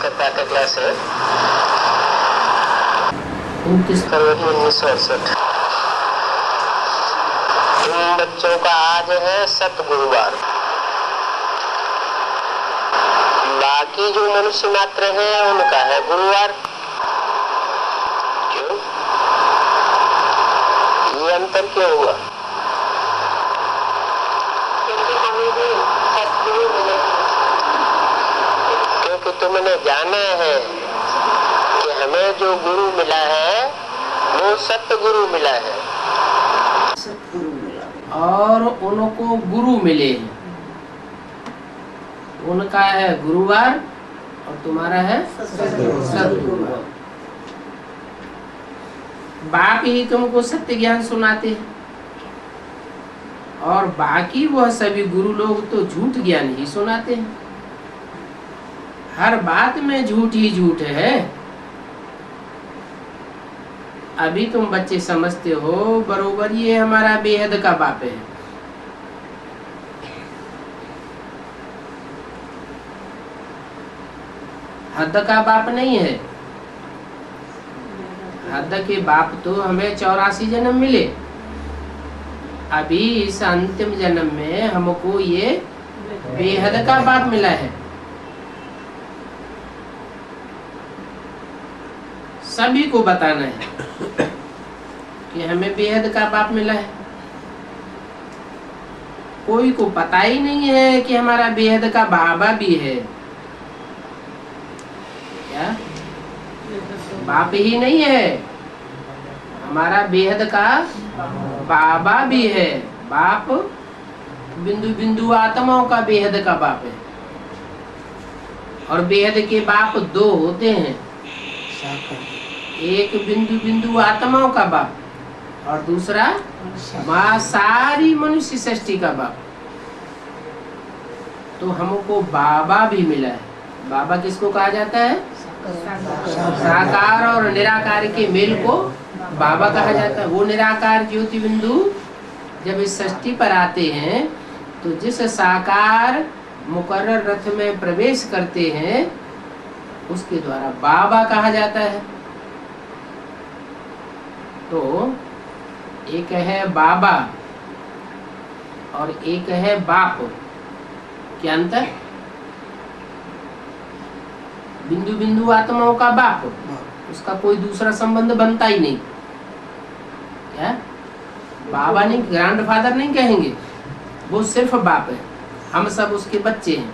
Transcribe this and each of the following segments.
कक्षा का क्लास है 29 फरवरी 1968। इन बच्चों का आज है सतगुरुवार। बाकी जो मनुष्य मात्र हैं उनका है गुरुवार। क्यों? ये अंतर क्यों हुआ? क्योंकि तुमने जाना है कि हमें जो गुरु मिला है वो सतगुरु मिला है। सतगुरु मिला और उनको गुरु मिले हैं। उनका है गुरुवार और तुम्हारा है सतगुरुवार। बाप ही तुमको सत्य ज्ञान सुनाते हैं और बाकी वह सभी गुरु लोग तो झूठ ज्ञान ही सुनाते हैं। हर बात में झूठ ही झूठ है। अभी तुम बच्चे समझते हो बरोबर ये हमारा बेहद का बाप है। हद का बाप नहीं है। हद के बाप तो हमें 84 जन्म मिले। अभी इस अंतिम जन्म में हमको ये बेहद का बाप मिला है। सभी को बताना है कि हमें बेहद का बाप मिला है। कोई को पता ही नहीं है कि हमारा बेहद का बाबा भी है। क्या बाप ही नहीं है, हमारा बेहद का बाबा भी है। बाप बिंदु बिंदु आत्माओं का बेहद का बाप है। और बेहद के बाप दो होते हैं, एक बिंदु बिंदु आत्माओं का बाप और दूसरा माँ सारी मनुष्य सृष्टि का बाप। तो हमको बाबा भी मिला है। बाबा किसको कहा जाता है? साकार और निराकार के मेल को बाबा कहा जाता है। वो निराकार ज्योति बिंदु जब इस सृष्टि पर आते हैं तो जिस साकार मुकर्रर रथ में प्रवेश करते हैं उसके द्वारा बाबा कहा जाता है। तो एक है बाबा और एक है बाप। क्या अंतर? बिंदु बिंदु आत्माओं का बाप, उसका कोई दूसरा संबंध बनता ही नहीं। क्या बाबा नहीं, ग्रैंडफादर नहीं कहेंगे, वो सिर्फ बाप है। हम सब उसके बच्चे हैं।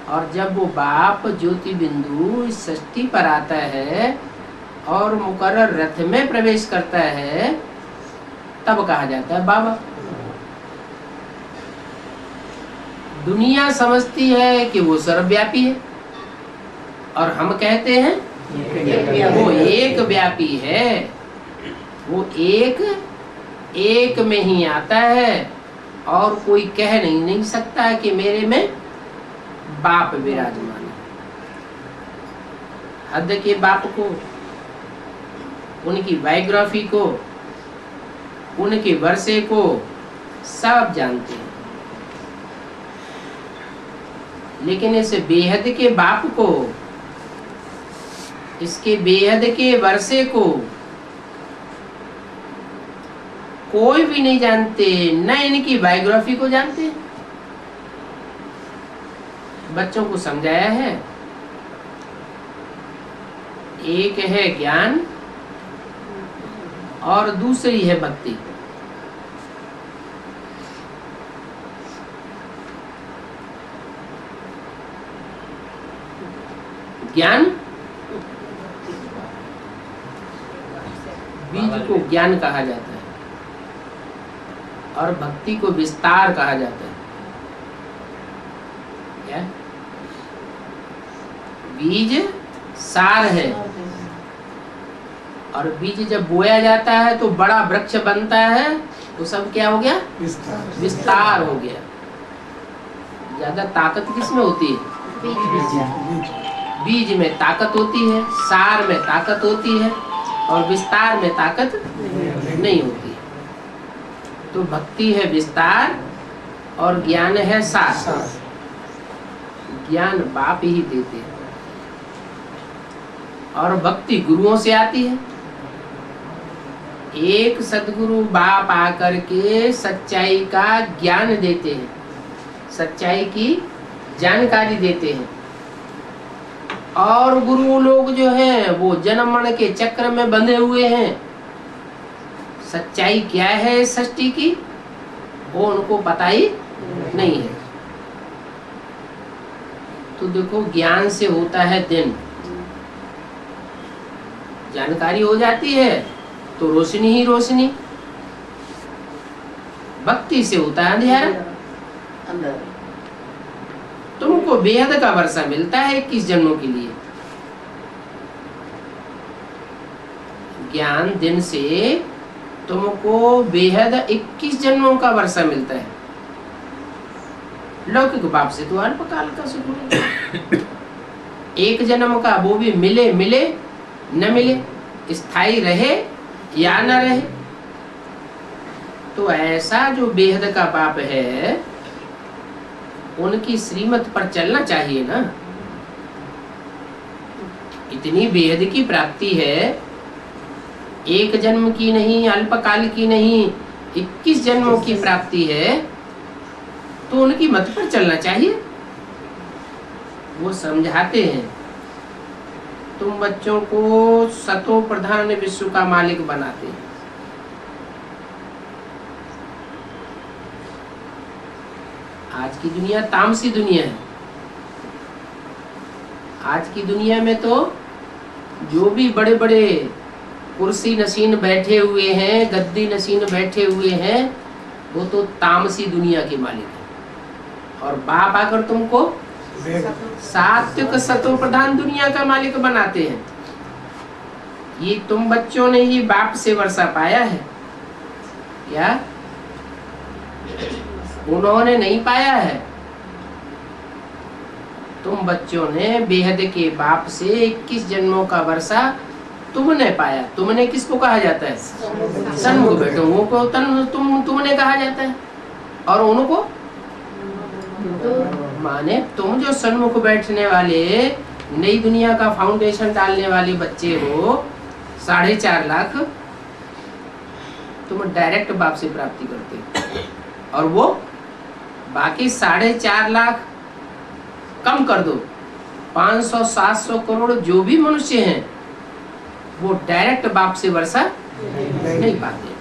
और जब वो बाप ज्योति बिंदु इस सृष्टि पर आता है और मुकर्रर रथ में प्रवेश करता है तब कहा जाता है बाबा। दुनिया समझती है कि वो सर्वव्यापी है और हम कहते हैं वो एक व्यापी है। वो एक में ही आता है और कोई कह नहीं सकता कि मेरे में बाप विराजमान है। हद के बाप को, उनकी बायोग्राफी को, उनके वर्षे को सब जानते हैं, लेकिन इस बेहद के बाप को, इसके बेहद के वर्षे को कोई भी नहीं जानते, न इनकी बायोग्राफी को जानते। बच्चों को समझाया है, एक है ज्ञान और दूसरी है भक्ति। ज्ञान, बीज को ज्ञान कहा जाता है और भक्ति को विस्तार कहा जाता है। क्या? बीज सार है और बीज जब बोया जाता है तो बड़ा वृक्ष बनता है, तो सब क्या हो गया? विस्तार हो गया। ज्यादा ताकत किसमें होती है? बीज में ताकत होती है, सार में ताकत होती है और विस्तार में ताकत नहीं होती है। तो भक्ति है विस्तार और ज्ञान है सार। ज्ञान बाप ही देते हैं। और भक्ति गुरुओं से आती है। एक सदगुरु बाप आकर के सच्चाई का ज्ञान देते हैं, सच्चाई की जानकारी देते हैं, और गुरु लोग जो हैं वो जन्म मरण के चक्र में बंधे हुए हैं। सच्चाई क्या है सृष्टि की वो उनको पता ही नहीं है। तो देखो, ज्ञान से होता है दिन, जानकारी हो जाती है तो रोशनी ही रोशनी। भक्ति से होता है अंधेरा। अंदर तुमको बेहद का वर्षा मिलता है 21 जन्मों के लिए। ज्ञान दिन से तुमको बेहद 21 जन्मों का वर्षा मिलता है। लौकिक बाप से तो अल्पकाल का सुख मिलता है। एक जन्म का, वो भी मिले मिले न मिले, स्थायी रहे या न रहे। तो ऐसा जो बेहद का बाप है उनकी श्रीमत पर चलना चाहिए ना। इतनी बेहद की प्राप्ति है, एक जन्म की नहीं, अल्पकाल की नहीं, 21 जन्मों की प्राप्ति है, तो उनकी मत पर चलना चाहिए। वो समझाते हैं, तुम बच्चों को सतो प्रधान विश्व का मालिक बनाते हैं। आज की दुनिया तामसी दुनिया है। आज की दुनिया में तो जो भी बड़े बड़े कुर्सी नशीन बैठे हुए हैं, गद्दी नशीन बैठे हुए हैं, वो तो तामसी दुनिया के मालिक है। और बाप आकर तुमको सात्विक सतो प्रधान दुनिया का मालिक बनाते हैं। ये तुम बच्चों ने ही बाप से वर्षा पाया है क्या? उन्होंने नहीं पाया है। तुम बच्चों ने बेहद के बाप से 21 जन्मों का वर्षा तुमने पाया। तुमने किसको कहा जाता है? सन्मुख बैठों को तुमने कहा जाता है। और उनको माने तुम जो सन्मुख बैठने वाले नई दुनिया का फाउंडेशन डालने वाले बच्चे हो, 4.5 लाख तुम डायरेक्ट बाप से प्राप्ति करते हो। और वो बाकी 4.5 लाख कम कर दो, 500-700 करोड़ जो भी मनुष्य हैं वो डायरेक्ट बाप से वर्षा नहीं पाते।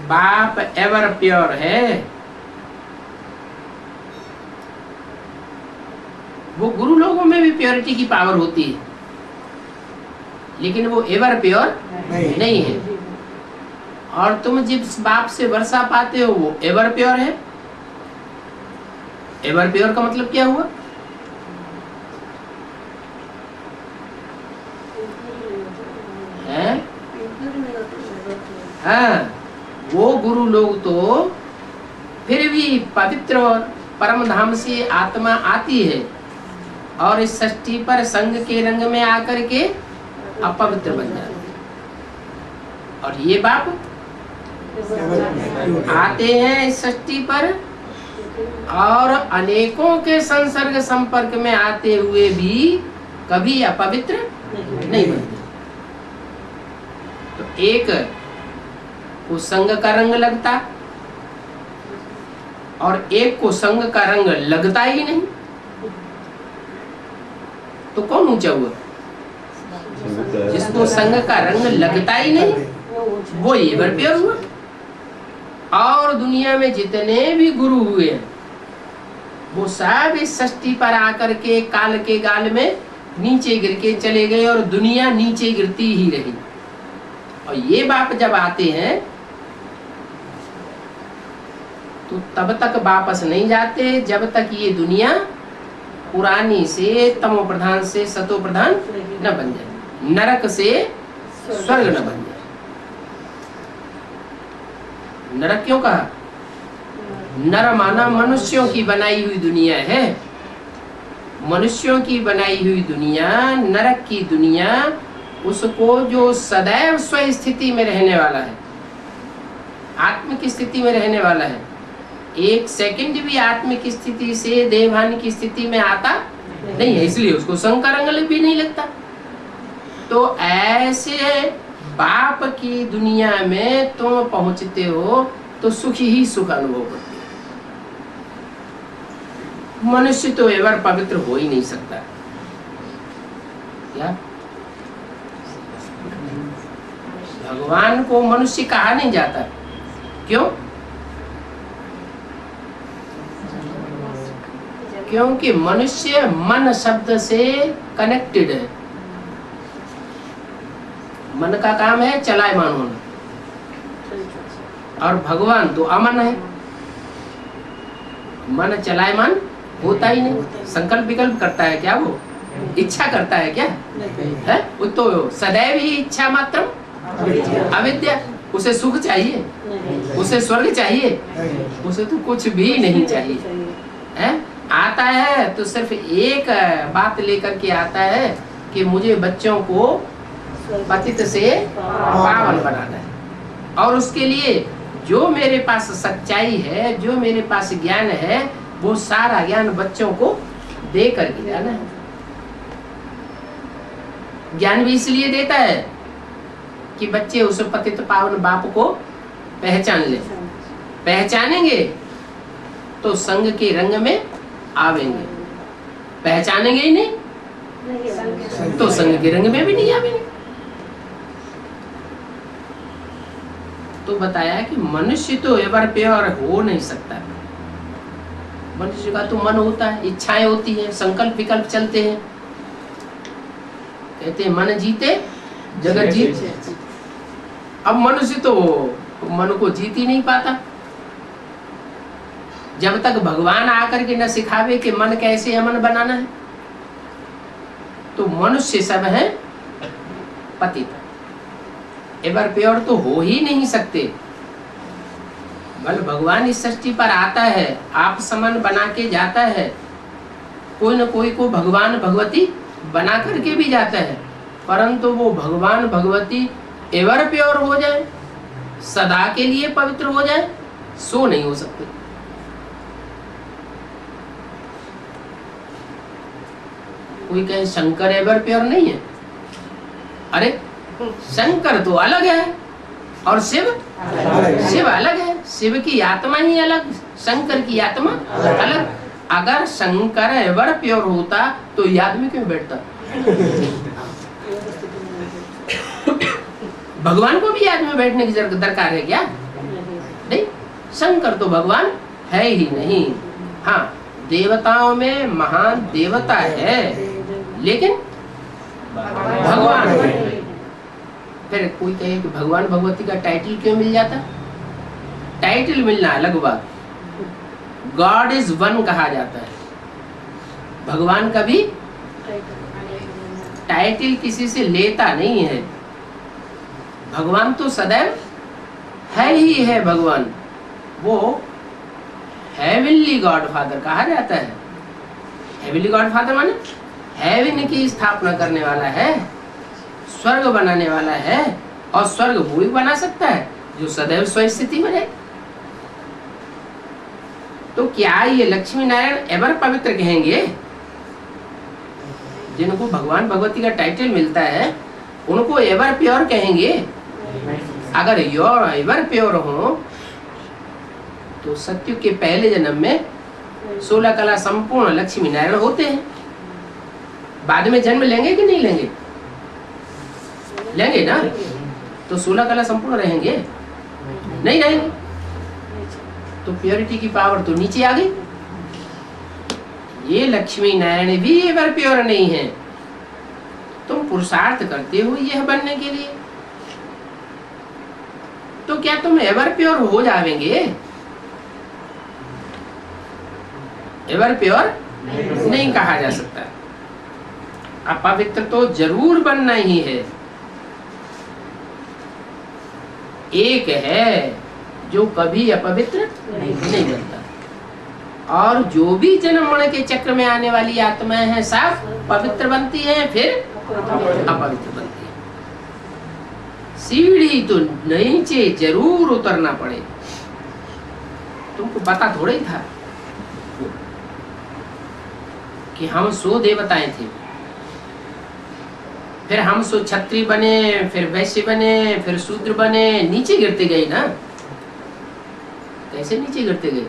बाप एवर प्योर है। वो गुरु लोगों में भी प्योरिटी की पावर होती है, लेकिन वो एवर प्योर नहीं है। और तुम जिस बाप से वर्षा पाते हो वो एवर प्योर है। एवर प्योर का मतलब क्या हुआ? है? हाँ, वो गुरु लोग तो फिर भी पवित्र और परम धाम से आत्मा आती है और इस सृष्टि पर संग के रंग में आकर के अपवित्र बन जाती है। और ये बाप आते हैं इस सृष्टि पर और अनेकों के संसर्ग संपर्क में आते हुए भी कभी अपवित्र नहीं बनते। तो एक को संग का रंग लगता और एक को संग का रंग लगता ही नहीं, तो कौन ऊंचा हुआ? जिसको संग का रंग लगता ही नहीं वो एवर प्योर हुआ। और दुनिया में जितने भी गुरु हुए हैं वो सब इस सृष्टि पर आकर के काल के गाल में नीचे गिर के चले गए और दुनिया नीचे गिरती ही रही। और ये बाप जब आते हैं तो तब तक वापस नहीं जाते जब तक ये दुनिया पुरानी से तमो प्रधान से सतो प्रधान न बन जाए, नरक से स्वर्ग न बन जाए। नरक क्यों कहा? नर माना मनुष्यों की बनाई हुई दुनिया है। मनुष्यों की बनाई हुई दुनिया, नरक की दुनिया, उसको जो सदैव स्व स्थिति में रहने वाला है, आत्मिक स्थिति में रहने वाला है, 1 सेकंड भी आत्मिक स्थिति से देवहानि की स्थिति में आता नहीं है, इसलिए उसको संग का रंग भी नहीं लगता। तो ऐसे बाप की दुनिया में तुम पहुंचते हो तो सुख ही सुख अनुभव करते हो। मनुष्य तो एवर पवित्र हो ही नहीं सकता। क्या भगवान को मनुष्य कहा नहीं जाता? क्यों? क्योंकि मनुष्य मन शब्द से कनेक्टेड है। मन का काम है चलायमान होना, और भगवान तो अमन है। मन चलायमान होता ही नहीं, संकल्प विकल्प करता है क्या? वो इच्छा करता है क्या? है वो तो सदैव ही इच्छा मात्रम अविद्या। उसे सुख चाहिए, उसे स्वर्ग चाहिए, उसे तो कुछ भी नहीं चाहिए। है आता है तो सिर्फ एक बात लेकर के आता है कि मुझे बच्चों को पतित से पावन बनाना है, और उसके लिए जो मेरे पास सच्चाई है, जो मेरे पास ज्ञान है, वो सारा ज्ञान बच्चों को दे करके जाना है। ज्ञान भी इसलिए देता है कि बच्चे उस पतित पावन बाप को पहचान ले। पहचानेंगे तो संग के रंग में आवेंगे, पहचानेंगे ही नहीं तो संग के रंग में भी नहीं आवेंगे। तो बताया कि मनुष्य तो एवर प्योर हो नहीं सकता। मनुष्य का तो मन होता है, इच्छाएं होती है, संकल्प विकल्प चलते हैं। कहते हैं मन जीते जगत जीत। अब मनुष्य तो मन को जीत ही नहीं पाता। जब तक भगवान आकर के न सिखावे कि मन कैसे अमन बनाना है, तो मनुष्य सब है पतित। एवर प्योर तो हो ही नहीं सकते। बल भगवान इस सृष्टि पर आता है, आप समान बना के जाता है। कोई न कोई को भगवान भगवती बना करके भी जाता है, परंतु वो भगवान भगवती एवर प्योर हो जाए, सदा के लिए पवित्र हो जाए, सो नहीं हो सकते। कोई कहे शंकर एवर प्योर नहीं है। अरे शंकर तो अलग है और शिव अलग है। शिव की आत्मा ही अलग, शंकर की आत्मा अलग। अगर शंकर एवर प्योर होता तो ये आदमी क्यों बैठता? भगवान को भी आदमी बैठने की दरकार है क्या? नहीं, शंकर तो भगवान है ही नहीं। हाँ, देवताओं में महान देवता है, लेकिन भगवान है। फिर कोई कहे कि भगवान भगवती का टाइटल क्यों मिल जाता? टाइटल मिलना अलग बात। गॉड इज वन कहा जाता है, भगवान कभी टाइटल किसी से लेता नहीं है। भगवान तो सदैव है ही है। भगवान वो हेवनली गॉड फादर कहा जाता है। हेवनली गॉड फादर माने हेवन की स्थापना करने वाला है, स्वर्ग बनाने वाला है, और स्वर्ग वो ही बना सकता है जो सदैव स्वस्थिति में रहे। तो क्या ये लक्ष्मी नारायण एवर पवित्र कहेंगे? जिनको भगवान भगवती का टाइटल मिलता है उनको एवर प्योर कहेंगे? अगर योर एवर प्योर हो तो सत्युग के पहले जन्म में 16 कला संपूर्ण लक्ष्मी नारायण होते हैं। बाद में जन्म लेंगे कि नहीं लेंगे? लेंगे ना। तो 16 कला संपूर्ण रहेंगे? नहीं रहेंगे। तो प्योरिटी की पावर तो नीचे आ गई। ये लक्ष्मी नारायण भी एवर प्योर नहीं है। तुम पुरुषार्थ करते हो यह बनने के लिए, तो क्या तुम एवर प्योर हो जाएंगे? एवर प्योर नहीं कहा जा सकता। अपवित्र तो जरूर बनना ही है। एक है जो कभी अपवित्र नहीं बनता, और जो भी जन्म मरण के चक्र में आने वाली आत्माएं हैं सब पवित्र बनती हैं, फिर अपवित्र बनती है। सीढ़ी तो नीचे जरूर उतरना पड़े। तुमको पता थोड़ा ही था कि हम सो देवताएं थे, फिर हम सो क्षत्रिय बने, फिर वैश्य बने, फिर शूद्र बने, नीचे गिरते गए ना। कैसे नीचे गिरते गए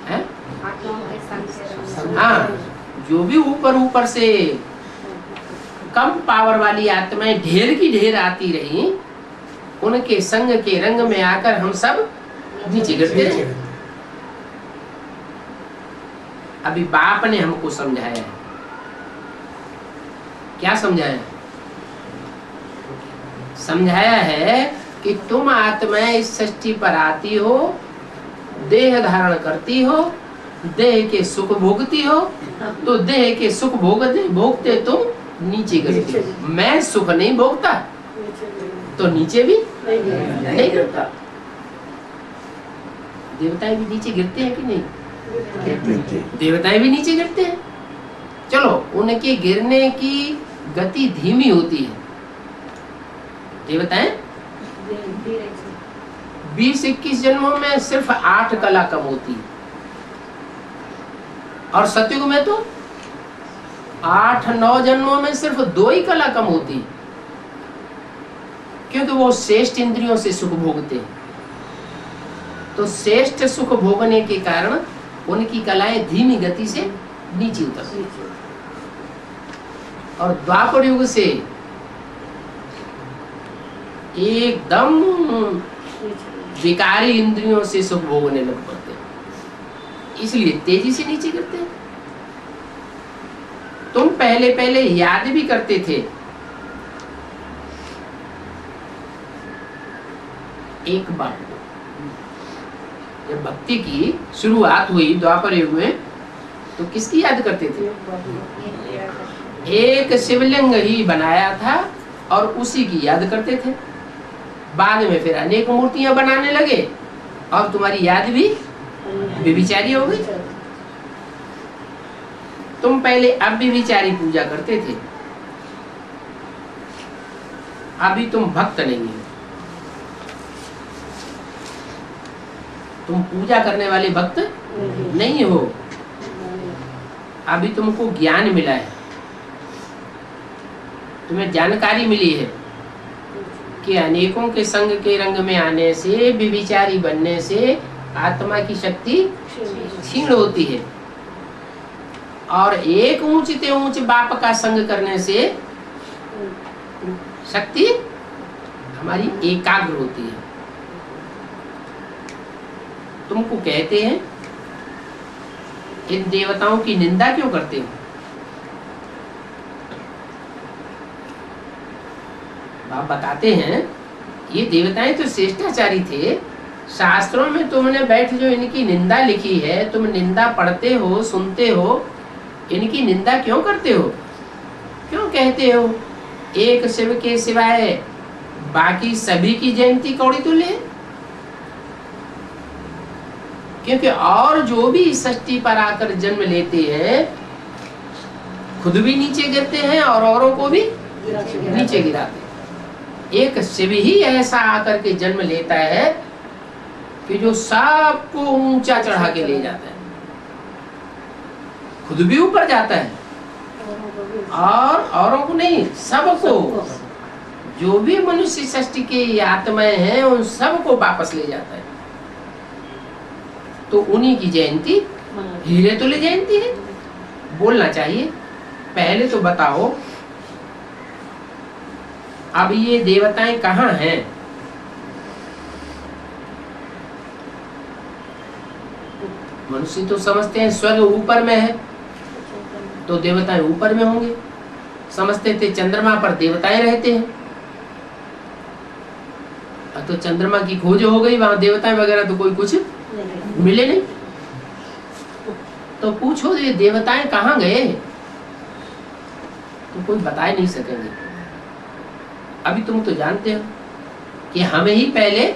हैं? हाँ, जो भी ऊपर ऊपर से कम पावर वाली आत्माएं ढेर की ढेर आती रही, उनके संग के रंग में आकर हम सब नीचे गिरते रहे। अभी बाप ने हमको समझाया है। क्या समझाया? समझाया है कि तुम आत्माएं इस सृष्टि पर आती हो, देह धारण करती हो, देह के सुख भोगती हो, तो देह के सुख भोगते भोगते तुम नीचे गिरती हो। मैं सुख नहीं भोगता तो नीचे भी नहीं गिरता। देवताएं भी नीचे गिरते हैं कि नहीं? देवताएं भी नीचे गिरते हैं। चलो, उनके गिरने की गति धीमी होती है। देवताएं 20-21 जन्मों में सिर्फ 8 कला कम होती है, और सतयुग में तो 8-9 जन्मों में सिर्फ 2 ही कला कम होती है, क्योंकि वो श्रेष्ठ इंद्रियों से सुख भोगते हैं। तो श्रेष्ठ सुख भोगने के कारण उनकी कलाएं धीमी गति से नीचे उतरती हैं। और द्वापर युग से एकदम विकारी इंद्रियों से सुख भोगने लग पड़ते हैं, इसलिए तेजी से नीचे गिरते हैं। तुम पहले पहले याद भी करते थे। एक बार जब भक्ति की शुरुआत हुई द्वापर युग में, तो किसकी याद करते थे? एक शिवलिंग ही बनाया था और उसी की याद करते थे। बाद में फिर अनेक मूर्तियां बनाने लगे और तुम्हारी याद भी व्यभिचारी हो गई। तुम पहले अब व्यभिचारी पूजा करते थे, अभी तुम भक्त नहीं हो। तुम पूजा करने वाले भक्त नहीं हो। अभी तुमको ज्ञान मिला है, तुम्हें जानकारी मिली है कि अनेकों के संग के रंग में आने से, व्यभिचारी बनने से आत्मा की शक्ति क्षीण होती है, और एक ऊंचते ऊंच बाप का संग करने से शक्ति हमारी एकाग्र होती है। तुमको कहते हैं इन देवताओं की निंदा क्यों करते हो? आप बताते हैं ये देवताएं तो श्रेष्ठाचारी थे। शास्त्रों में तुमने बैठ जो इनकी निंदा लिखी है, तुम निंदा पढ़ते हो, सुनते हो, इनकी निंदा क्यों करते हो? क्यों कहते हो एक शिव के सिवाय बाकी सभी की जयंती कौड़ी तुल्य? क्योंकि और जो भी इस सृष्टि पर आकर जन्म लेते हैं, खुद भी नीचे गिरते हैं और औरों को भी नीचे गिराते हैं। एक शिव ही ऐसा आकर के जन्म लेता है कि जो सबको ऊंचा चढ़ा के ले जाता है, खुद भी ऊपर जाता है और औरों को नहीं, सबको। जो भी मनुष्य सृष्टि की आत्माएं हैं उन सबको वापस ले जाता है। तो उन्हीं की जयंती हीरे तुल्य जयंती है। बोलना चाहिए पहले तो बताओ अब ये देवताएं कहाँ हैं? मनुष्य तो समझते हैं स्वर्ग ऊपर में है, तो देवताएं ऊपर में होंगे। समझते थे चंद्रमा पर देवताएं रहते हैं, अब तो चंद्रमा की खोज हो गई, वहां देवताएं वगैरह तो कोई कुछ मिले नहीं। तो पूछो ये देवताएं कहाँ गए? तो कोई बता ही नहीं सकेंगे। अभी तुम तो जानते हो कि हम ही पहले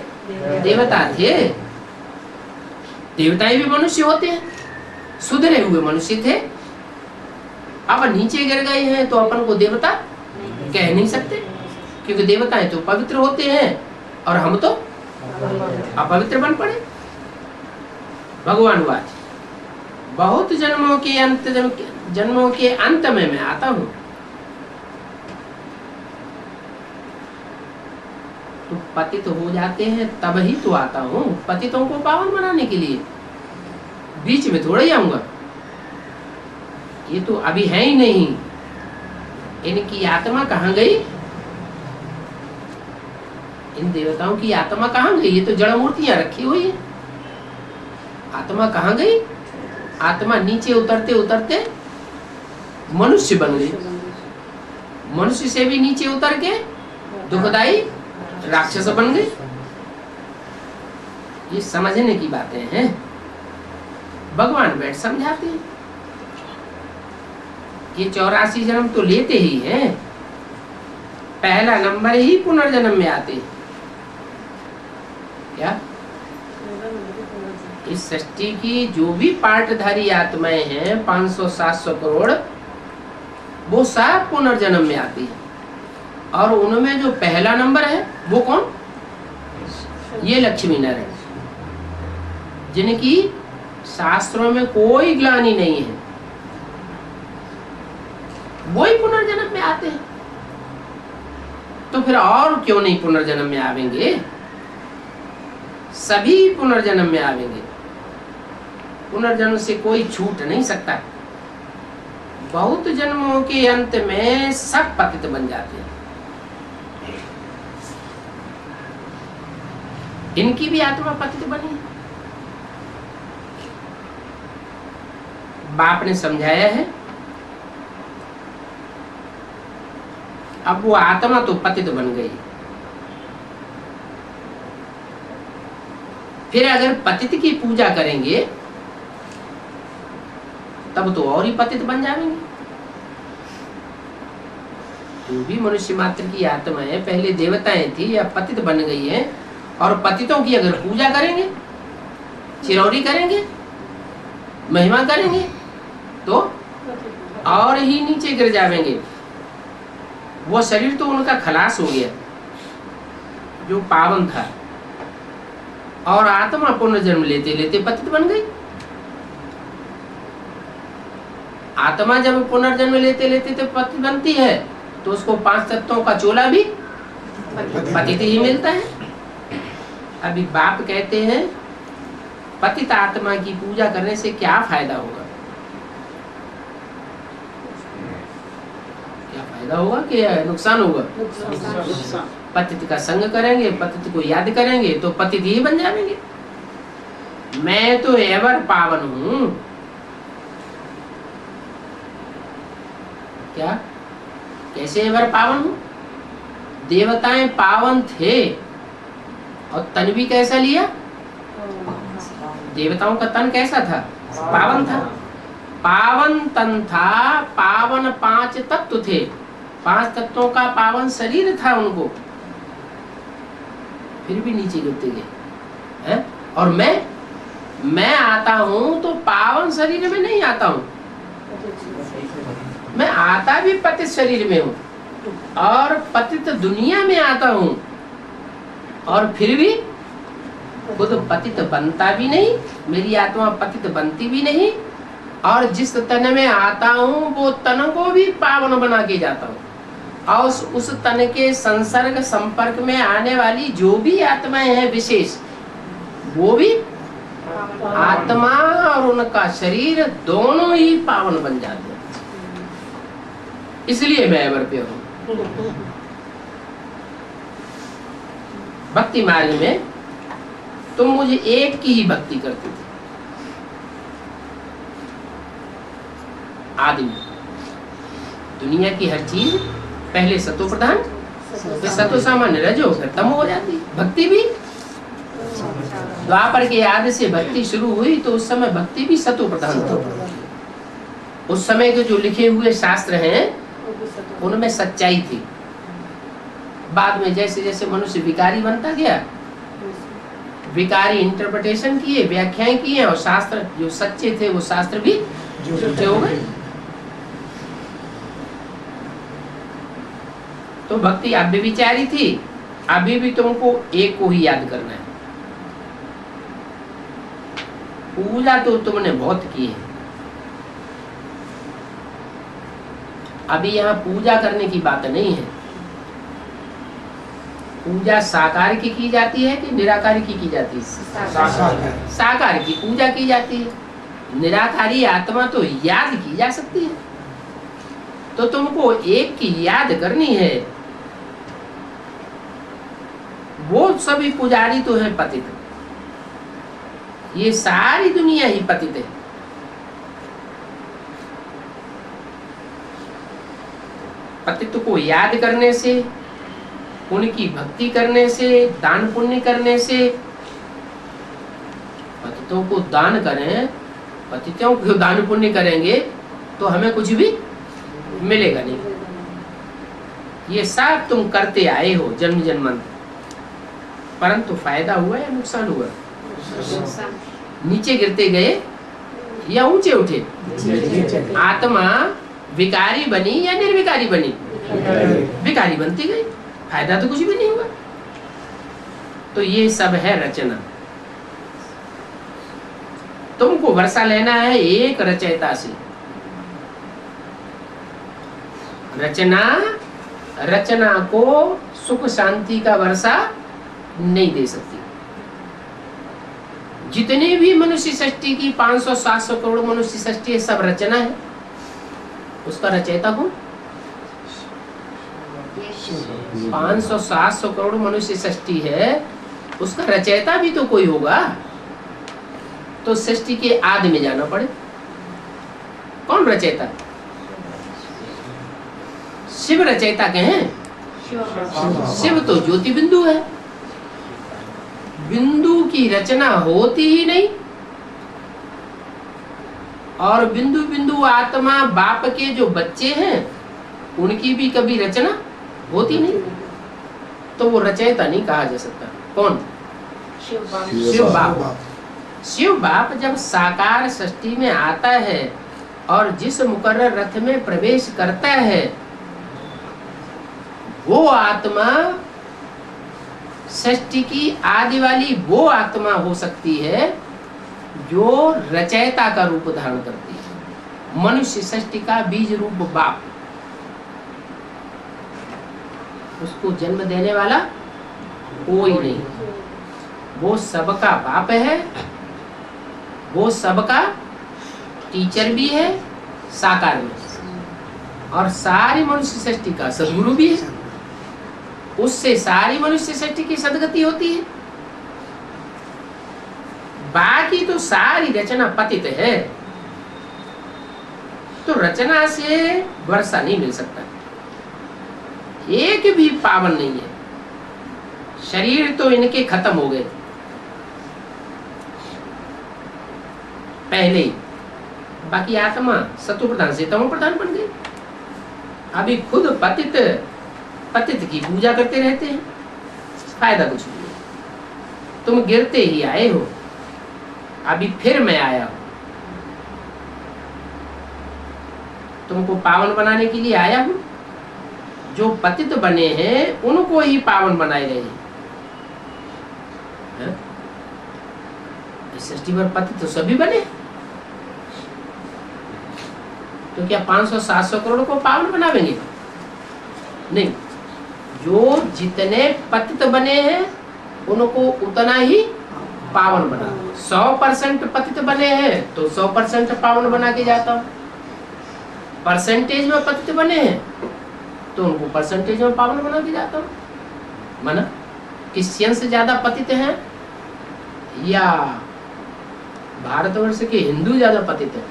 देवता थे। देवताएं भी मनुष्य होते हैं, सुधरे हुए मनुष्य थे। अब नीचे गिर गए हैं तो अपन को देवता कह नहीं सकते, क्योंकि देवताएं तो पवित्र होते हैं और हम तो अपवित्र बन पड़े। भगवान वाच बहुत जन्मों के अंत में मैं आता हूं। तो पतित हो जाते हैं तब ही तो आता हूं, पतितों को पावन बनाने के लिए। बीच में थोड़ा ही आऊंगा, ये तो अभी है ही नहीं। इनकी आत्मा कहाँ गई? इन देवताओं की आत्मा कहाँ गई? ये तो जड़ मूर्तियां रखी हुई है। आत्मा कहाँ गई? आत्मा नीचे उतरते उतरते मनुष्य बन गई। मनुष्य से भी नीचे उतर के दुखदाई राक्षस बन गई। ये समझने की बातें हैं, भगवान बैठ समझाते हैं। ये 84 जन्म तो लेते ही हैं, पहला नंबर ही पुनर्जन्म में आते हैं। क्या इस सृष्टि की जो भी पार्टधारी आत्माएं हैं 500-700 करोड़, वो सब पुनर्जन्म में आती है। और उनमें जो पहला नंबर है वो कौन? ये लक्ष्मी नारायण, जिनकी शास्त्रों में कोई ग्लानि नहीं है, वो ही पुनर्जन्म में आते हैं। तो फिर और क्यों नहीं पुनर्जन्म में आवेंगे? सभी पुनर्जन्म में आवेंगे। पुनर्जन्म से कोई छूट नहीं सकता। बहुत जन्मों के अंत में सब पतित बन जाते हैं। इनकी भी आत्मा पतित बनी। बाप ने समझाया है। अब वो आत्मा तो पतित बन गई, फिर अगर पतित की पूजा करेंगे तब तो और ही पतित बन जाएंगे। जो भी मनुष्य मात्र की आत्मा है, पहले देवताएं थी, अब पतित बन गई है। और पतितों की अगर पूजा करेंगे, चिरौरी करेंगे, महिमा करेंगे, तो और ही नीचे गिर जाएंगे। वो शरीर तो उनका खलास हो गया जो पावन था, और आत्मा पुनर्जन्म लेते लेते पतित बन गई। आत्मा जब पुनर्जन्म लेते लेते तो पतित बनती है, तो उसको 5 तत्वों का चोला भी पतित ही मिलता है। अभी बाप कहते हैं पतित आत्मा की पूजा करने से क्या फायदा होगा? क्या फायदा होगा कि नुकसान होगा? पतित का संग करेंगे, पतित को याद करेंगे तो पतित ही बन जाएंगे। मैं तो एवर पावन हूं। क्या? कैसे एवर पावन हूं? देवताएं पावन थे और तन भी कैसा लिया? देवताओं का तन कैसा था? पावन था। पावन तन था, पावन 5 तत्व थे, 5 तत्वों का पावन शरीर था उनको, फिर भी नीचे गिरते गए। और मैं आता हूं तो पावन शरीर में नहीं आता हूं, मैं आता भी पतित शरीर में हूं और पतित दुनिया में आता हूं, और फिर भी खुद पतित बनता भी नहीं, मेरी आत्मा पतित बनती भी नहीं। और जिस तन में आता हूं वो तन को भी पावन बना के जाता हूं। और उस तन के संसर्ग संपर्क में आने वाली जो भी आत्माएं हैं विशेष, वो भी आत्मा और उनका शरीर दोनों ही पावन बन जाते हैं। इसलिए मैं अमर पे हूं। भक्ति मार्ग में तुम मुझे एक की ही भक्ति करते थे आदि में। दुनिया की हर चीज पहले सतो प्रधान, फिर सतो सामान्य, रजो, फिर तमो हो जाती। भक्ति भी द्वापर के आदि से भक्ति शुरू हुई तो उस समय भक्ति भी सतो प्रधान था। उस समय के जो लिखे हुए शास्त्र हैं उनमें सच्चाई थी। बाद में जैसे जैसे मनुष्य विकारी बनता गया, विकारी इंटरप्रिटेशन किए, व्याख्याएं किए, और शास्त्र जो सच्चे थे वो शास्त्र भी झूठे हो गए। तो भक्ति अब भी विचारी थी, अभी भी तुमको एक को ही याद करना है। पूजा तो तुमने बहुत की है, अभी यहाँ पूजा करने की बात नहीं है। पूजा साकार की जाती है कि निराकार की जाती है? साकार की पूजा की जाती है। निराकारी आत्मा तो याद की जा सकती है। तो तुमको एक की याद करनी है। वो सभी पुजारी तो है पतित, ये सारी दुनिया ही पतित है। पतित को याद करने से, उनकी भक्ति करने से, दान पुण्य करने से, पतितों को दान करें, पतितों को दान पुण्य करेंगे तो हमें कुछ भी मिलेगा नहीं। ये सब तुम करते आए हो जन्म जन्मांतर, परंतु फायदा हुआ या नुकसान हुआ? नीचे गिरते गए या ऊंचे उठे? आत्मा विकारी बनी या निर्विकारी बनी? विकारी बनती गई, फायदा तो कुछ भी नहीं हुआ। तो ये सब है रचना। तुमको वर्षा लेना है एक रचयिता से। रचना को सुख शांति का वर्षा नहीं दे सकती। जितने भी मनुष्य सृष्टि की 500-700 करोड़ मनुष्य सृष्टि है, सब रचना है। उसका रचयिता कौन? 500-700 करोड़ मनुष्य सृष्टि है, उसका रचयिता भी तो कोई होगा। तो सृष्टि के आदि में जाना पड़े। कौन रचयिता? शिव रचयिता कहें? शिव तो ज्योति बिंदु है। बिंदु की रचना होती ही नहीं। और बिंदु बिंदु आत्मा बाप के जो बच्चे हैं उनकी भी कभी रचना होती नहीं। तो वो रचयिता नहीं कहा जा सकता। कौन? शिव बाप। शिव बाप जब साकार सृष्टि में आता है और जिस मुकर्रर रथ में प्रवेश करता है, वो आत्मा सृष्टि की आदि वाली वो आत्मा हो सकती है जो रचयिता का रूप धारण करती है। मनुष्य सृष्टि का बीज रूप बाप, उसको जन्म देने वाला कोई नहीं। वो सबका बाप है, वो सबका टीचर भी है साकार में, और सारी मनुष्य सृष्टि का सदगुरु भी है। उससे सारी मनुष्य सृष्टि की सदगति होती है। बाकी तो सारी रचना पतित है। तो रचना से वर्षा नहीं मिल सकता। एक भी पावन नहीं है। शरीर तो इनके खत्म हो गए पहले ही। बाकी आत्मा सत्व प्रधान से तमो प्रधान बन गई। अभी खुद पतित की पूजा करते रहते हैं, फायदा कुछ नहीं। तुम गिरते ही आए हो, अभी फिर मैं आया हूं। तुमको पावन बनाने के लिए आया हूं। जो पतित बने हैं उनको ही पावन बनाए रहे हैं। इस सृष्टि पर पतित तो सभी बने, तो क्या 500-700 करोड़ को पावन बनावेंगे? नहीं। जो जितने पतित बने हैं उनको उतना ही पावन बना। 100% पतित बने हैं तो 100% पावन बना के जाता हूं। परसेंटेज में पतित बने हैं तो उनको परसेंटेज में पावन बना के जाता हूं। माना क्रिश्चियन से ज्यादा पतित हैं या भारतवर्ष के हिंदू ज्यादा पतित है?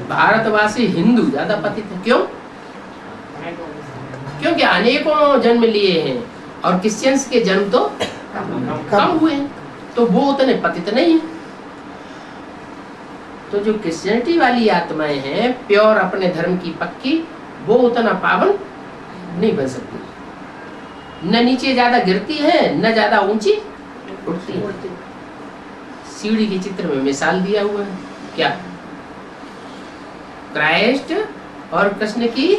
भारतवासी हिंदू ज्यादा पतित है। क्यों? क्योंकि अनेकों जन्म लिए हैं और क्रिश्चियंस के जन्म तो कम हुए हैं, तो वो उतने पतित नहीं है। तो जो क्रिश्चियनिटी वाली आत्माएं हैं, प्योर अपने धर्म की पक्की, वो उतना पावन नहीं बन सकती। न नीचे ज्यादा गिरती है, न ज्यादा ऊंची उठती है। सीढ़ी के चित्र में मिसाल दिया हुआ है। क्या? क्राइस्ट और कृष्ण की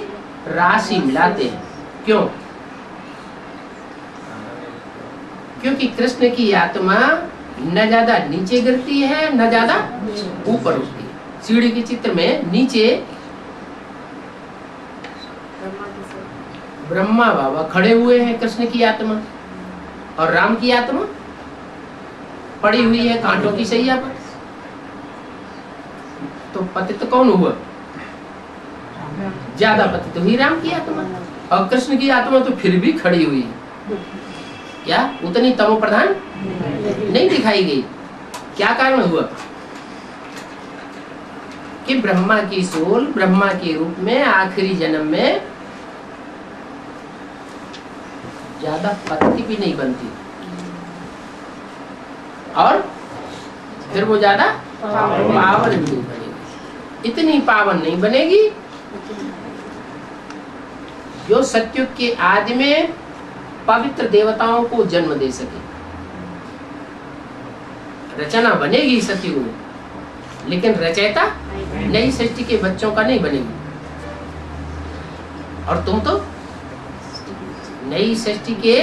राशि मिलाते हैं। क्यों? क्योंकि कृष्ण की आत्मा न ज्यादा नीचे गिरती है, न ज्यादा ऊपर उठती है। सीढ़ी के चित्र में नीचे ब्रह्मा बाबा खड़े हुए हैं, कृष्ण की आत्मा, और राम की आत्मा पड़ी हुई है कांटों की सैया पर। तो पतित कौन हुआ? ज्यादा पतित हुई राम की आत्मा, और कृष्ण की आत्मा तो फिर भी खड़ी हुई है। क्या उतनी तमो प्रधान नहीं दिखाई गई? क्या कारण हुआ? कि ब्रह्मा की सोल ब्रह्मा के रूप में आखिरी जन्म में ज्यादा पति भी नहीं बनती, और फिर वो ज्यादा पावन भी नहीं बनेगी। इतनी पावन नहीं बनेगी जो सत्युग के आदि में पवित्र देवताओं को जन्म दे सके। रचना बनेगी सत्युग में, लेकिन रचयिता नई सृष्टि के बच्चों का नहीं बनेगी। और तुम तो नई सृष्टि के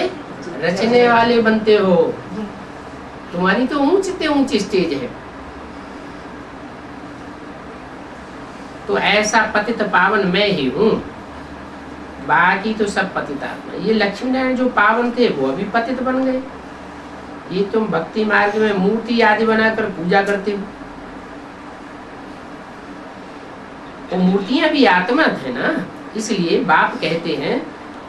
रचने वाले बनते हो। तुम्हारी तो ऊंचे ऊंची स्टेज है। तो ऐसा पतित पावन मैं ही हूँ, बाकी तो सब पतित आत्मा। ये लक्ष्मी नारायण जो पावन थे वो अभी पतित बन गए। ये तुम भक्ति मार्ग में मूर्ति आदि बनाकर पूजा करते हो, तो मूर्तियां भी आत्मा है ना। इसलिए बाप कहते हैं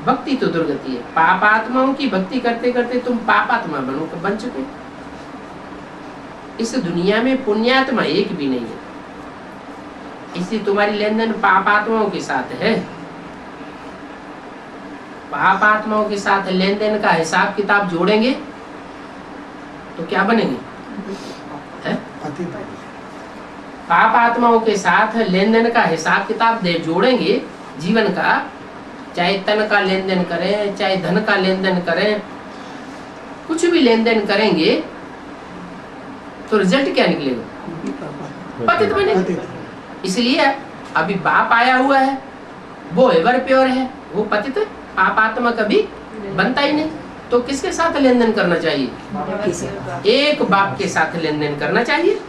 भक्ति तो दुर्गति है। पापात्माओं की भक्ति करते करते तुम पापात्मा बन चुके। इस दुनिया में पुण्यात्मा एक भी नहीं है, इसलिए तुम्हारी लेन देन पापात्माओं के साथ है। पापात्माओं के साथ लेन देन का हिसाब किताब जोड़ेंगे तो क्या बनेंगे? पाप आत्माओं के साथ लेन देन का हिसाब किताब दे जोड़ेंगे जीवन का, चाहे तन का लेन देन करें, चाहे धन का लेन देन करें, कुछ भी लेन देन करेंगे तो रिजल्ट क्या निकलेगा? पतित बनेगा। इसलिए अभी बाप आया हुआ है, वो एवर प्योर है, वो पतित पाप आत्मा कभी बनता ही नहीं। तो किसके साथ लेन देन करना चाहिए? एक बाप के साथ लेन देन करना चाहिए।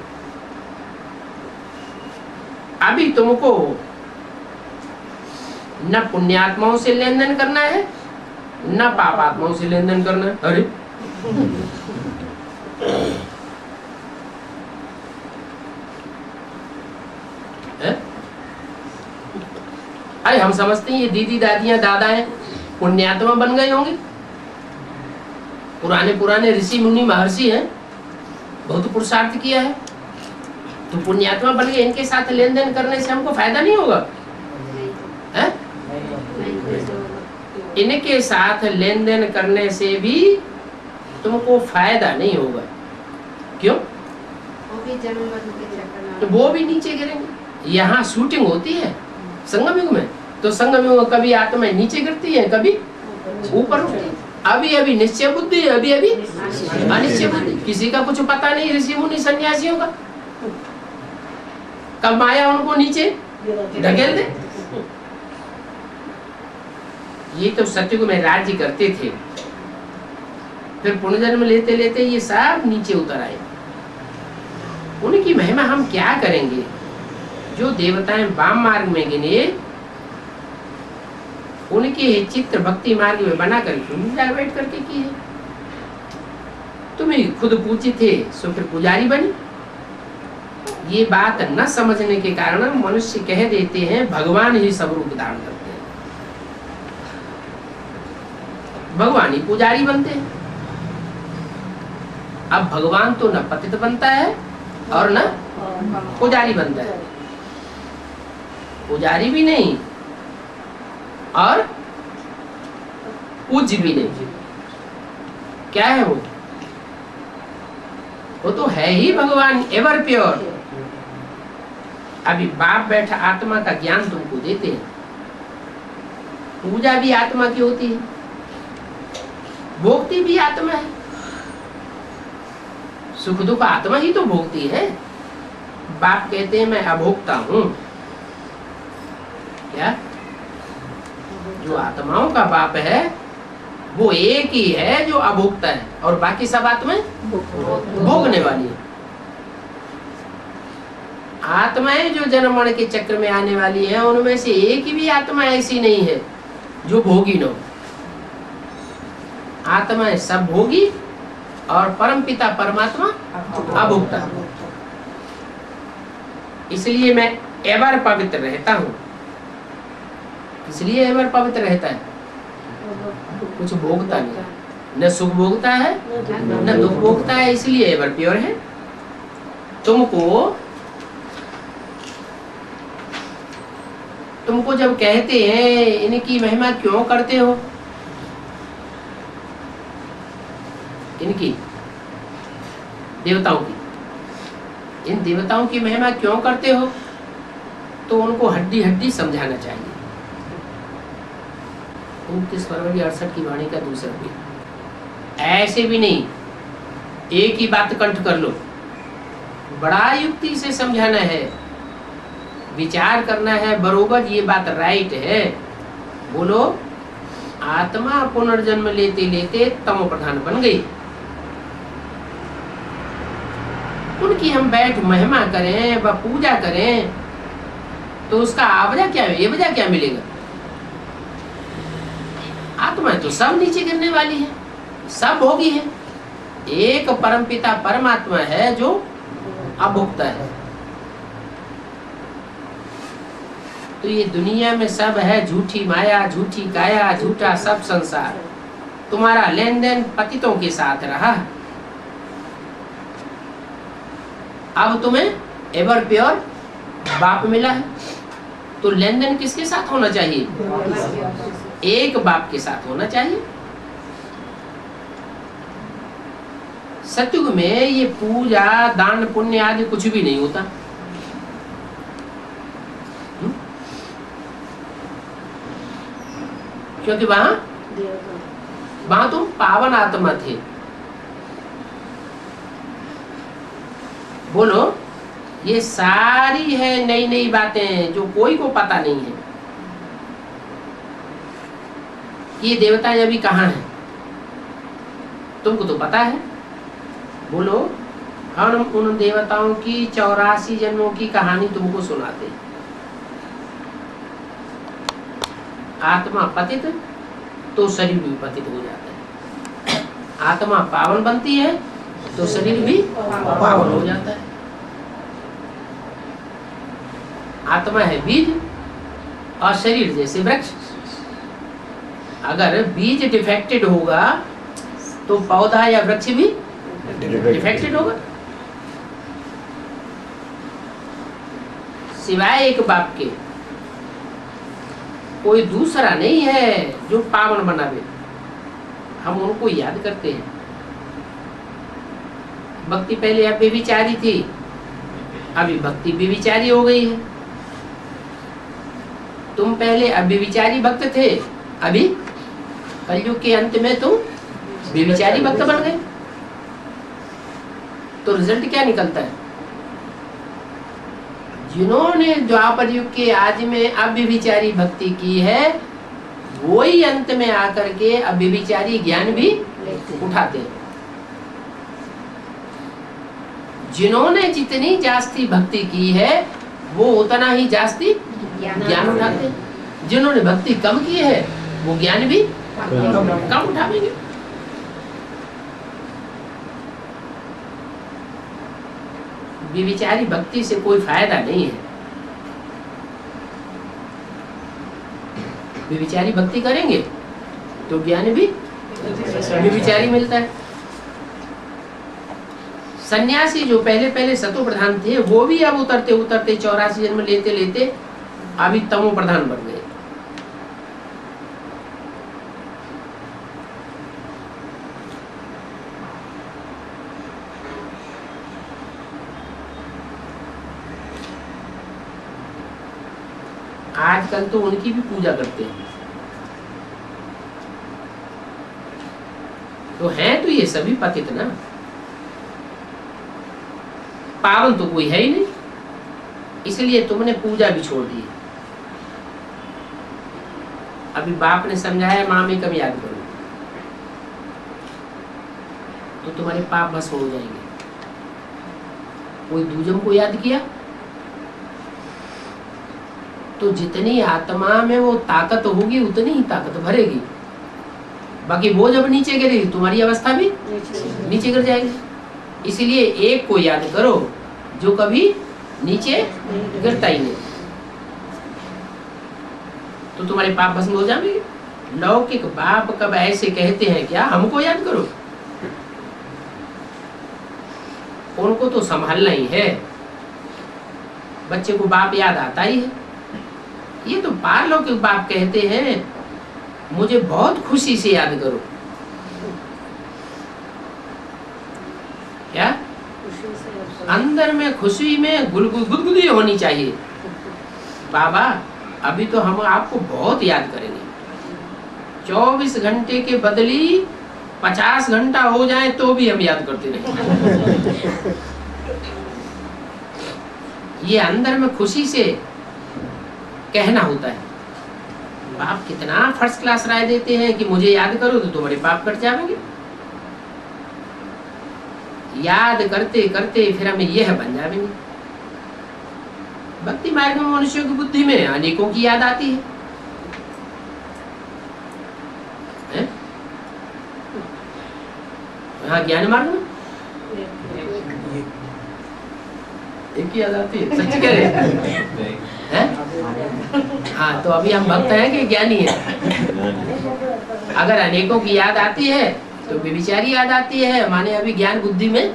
अभी तुमको न पुण्यात्माओं से लेन देन करना है, न पापात्माओं से लेन देन करना है। अरे अरे हम समझते हैं ये दीदी दादियां दादा हैं, पुण्यात्मा बन गए होंगे। पुराने ऋषि मुनि महर्षि हैं, बहुत पुरुषार्थ किया है, तो पुण्यात्मा बन गए। इनके साथ लेन देन करने से हमको फायदा नहीं होगा है? इनके साथ लेन देन करने से भी तुमको फायदा नहीं होगा। क्यों? तो वो भी नीचे गिरेंगे। यहाँ शूटिंग होती है संगम युग में, तो संगम युग में कभी आत्मा नीचे गिरती है, कभी ऊपर उठती है। अभी निश्चय बुद्धि, अभी अनिश्चय बुद्धि। किसी का कुछ पता नहीं ऋषि मुनि सन्यासियों का, कब माया उनको नीचे ढकेल दे। ये तो सत्युग में राज्य करते थे, फिर पुनर्जन्म लेते लेते ये सब नीचे उतर आए। उनकी महिमा हम क्या करेंगे? जो देवताएं वाम मार्ग में गिने, उनके चित्र भक्ति मार्ग में बना कर बैठ करके की है। तुम्हें खुद पूछे थे सो फिर पुजारी बनी। ये बात न समझने के कारण मनुष्य कह देते हैं भगवान ही सब रूप धारण करते हैं, भगवान ही पुजारी बनते हैं। अब भगवान तो न पतित बनता है और न पुजारी बनता है। पुजारी भी नहीं और पूज्य भी नहीं। क्या है वो? वो तो है ही भगवान एवर प्योर। अभी बाप बैठा आत्मा का ज्ञान तुमको देते हैं। पूजा भी आत्मा की होती है, भोगती भी आत्मा है। सुख दुख आत्मा ही तो भोगती है। बाप कहते हैं मैं अभोक्ता हूं। क्या? जो आत्माओं का बाप है वो एक ही है जो अभोक्ता है, और बाकी सब आत्माएं भोगने वाली है। आत्माएं जो जन्म मरण के चक्र में आने वाली हैं, उनमें से एक ही भी आत्मा ऐसी नहीं है जो भोगी न हो। आत्मा सब भोगी और परम पिता परमात्मा अभोक्ता। इसलिए मैं एवर पवित्र रहता हूँ। इसलिए एवर पवित्र रहता है, कुछ भोगता नहीं, न सुख भोगता है न दुख भोगता है, इसलिए एवर प्योर है। तुमको जब कहते हैं इनकी महिमा क्यों करते हो, इनकी देवताओं की, इन देवताओं की महिमा क्यों करते हो, तो उनको हड्डी हड्डी समझाना चाहिए। 29 फरवरी 68 की वाणी का दूसरा भी ऐसे भी नहीं एक ही बात कंठ कर लो, बड़ा युक्ति से समझाना है, विचार करना है, बरोबर ये बात राइट है। बोलो, आत्मा पुनर्जन्म लेते लेते तमो प्रधान बन गई, उनकी हम बैठ महिमा करें व पूजा करें तो उसका आवजा क्या है, ये वजह क्या मिलेगा? आत्मा तो सब नीचे गिरने वाली है, सब भोगी है। एक परमपिता परमात्मा है जो अभोक्ता है। तो ये दुनिया में सब है झूठी माया, झूठी काया, झूठा सब संसार। तुम्हारा लेन देन पतितों के साथ रहा, अब तुम्हें एवर प्योर बाप मिला है, तो लेन देन किसके साथ होना चाहिए? एक बाप के साथ होना चाहिए। सतयुग में ये पूजा दान पुण्य आदि कुछ भी नहीं होता। क्योंकि वहां तुम पावन आत्मा थे। बोलो, ये सारी है नई नई बातें जो कोई को पता नहीं है। ये देवताएं अभी कहाँ हैं, तुमको तो पता है। बोलो, हम उन देवताओं की 84 जन्मों की कहानी तुमको सुनाते हैं। आत्मा पतित तो शरीर भी पतित हो जाता है, आत्मा पावन बनती है तो शरीर भी पावन हो जाता है। आत्मा है बीज और शरीर जैसे वृक्ष। अगर बीज डिफेक्टेड होगा तो पौधा या वृक्ष भी डिफेक्टेड होगा। सिवाय एक बाप के कोई दूसरा नहीं है जो पावन बनावे। हम उनको याद करते हैं। भक्ति पहले अव्यभिचारी थी, अभी भक्ति व्यभिचारी हो गई है। तुम पहले अव्यभिचारी भक्त थे, अभी कलयुग के अंत में तुम व्यभिचारी भक्त बन गए। तो रिजल्ट क्या निकलता है? जिन्होंने द्वापर युग के आदि में अव्यभिचारी भक्ति की है, वो ही अंत में आकर के अव्यभिचारी ज्ञान भी उठाते हैं। जिन्होंने जितनी जास्ती भक्ति की है वो उतना ही जास्ती ज्ञान उठाते हैं। जिन्होंने भक्ति कम की है वो ज्ञान भी कम उठाएंगे। व्यभिचारी भक्ति से कोई फायदा नहीं है। व्यभिचारी भक्ति करेंगे तो ज्ञान भी व्यभिचारी मिलता है। सन्यासी जो पहले पहले सतो प्रधान थे वो भी अब उतरते उतरते 84 जन्म लेते लेते अभी तमो प्रधान बन गए। आजकल तो उनकी भी पूजा करते हैं। तो हैं तो ये सभी पतित ना, पावन तो कोई है ही नहीं, इसलिए तुमने पूजा भी छोड़ दी। अभी बाप ने समझाया माँ में कम याद करो तो तुम्हारे पाप भस्म हो जाएंगे। कोई दूजम को याद किया, तो जितनी आत्मा में वो ताकत होगी उतनी ही ताकत भरेगी। बाकी वो जब नीचे गिरेगी तुम्हारी अवस्था भी नीचे गिर जाएगी। इसीलिए एक को याद करो जो कभी नीचे गिरता ही नहीं, तो तुम्हारे पाप भस्म हो जाएंगे। लौकिक बाप कब ऐसे कहते हैं क्या हमको याद करो? उनको तो संभालना ही है। बच्चे को बाप याद आता ही है। ये तो पारलौकिक बाप कहते हैं मुझे बहुत खुशी से याद करो। क्या अंदर में खुशी में गुदगुदी होनी चाहिए। बाबा अभी तो हम आपको बहुत याद करेंगे। 24 घंटे के बदली 50 घंटा हो जाए तो भी हम याद करते रहेंगे। ये अंदर में खुशी से कहना होता है। बाप कितना फर्स्ट क्लास राय देते हैं कि मुझे याद करो तो तुम्हारे पाप कट जाएंगे। याद करते करते फिर हमें यह बन जाएंगे। भक्ति मार्ग में मनुष्यों की बुद्धि में अनेकों की याद आती है, हाँ ज्ञान मार्ग में एक ही याद आती है। सच कह रहे हैं? हाँ तो अभी हम भक्त हैं कि ज्ञानी है? अगर अनेकों की याद आती है तो बेविचारी याद आती है, माने अभी ज्ञान बुद्धि में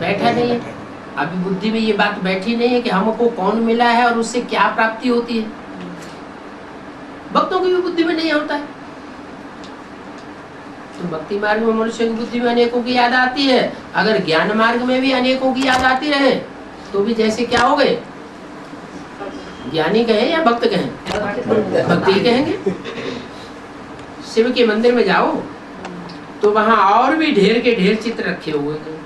बैठा नहीं है। अभी बुद्धि में ये बात बैठी नहीं है कि हमको कौन मिला है और उससे क्या प्राप्ति होती है। भक्तों की भी बुद्धि में नहीं होता है। तो भक्ति मार्ग में मनुष्य की बुद्धि में अनेकों की याद आती है। अगर ज्ञान मार्ग में भी अनेकों की याद आती रहे तो भी जैसे क्या हो गए, ज्ञानी कहें या भक्त कहें? भक्ति कहेंगे। शिव के मंदिर में जाओ तो वहां और भी ढेर के ढेर चित्र रखे हुए हैं।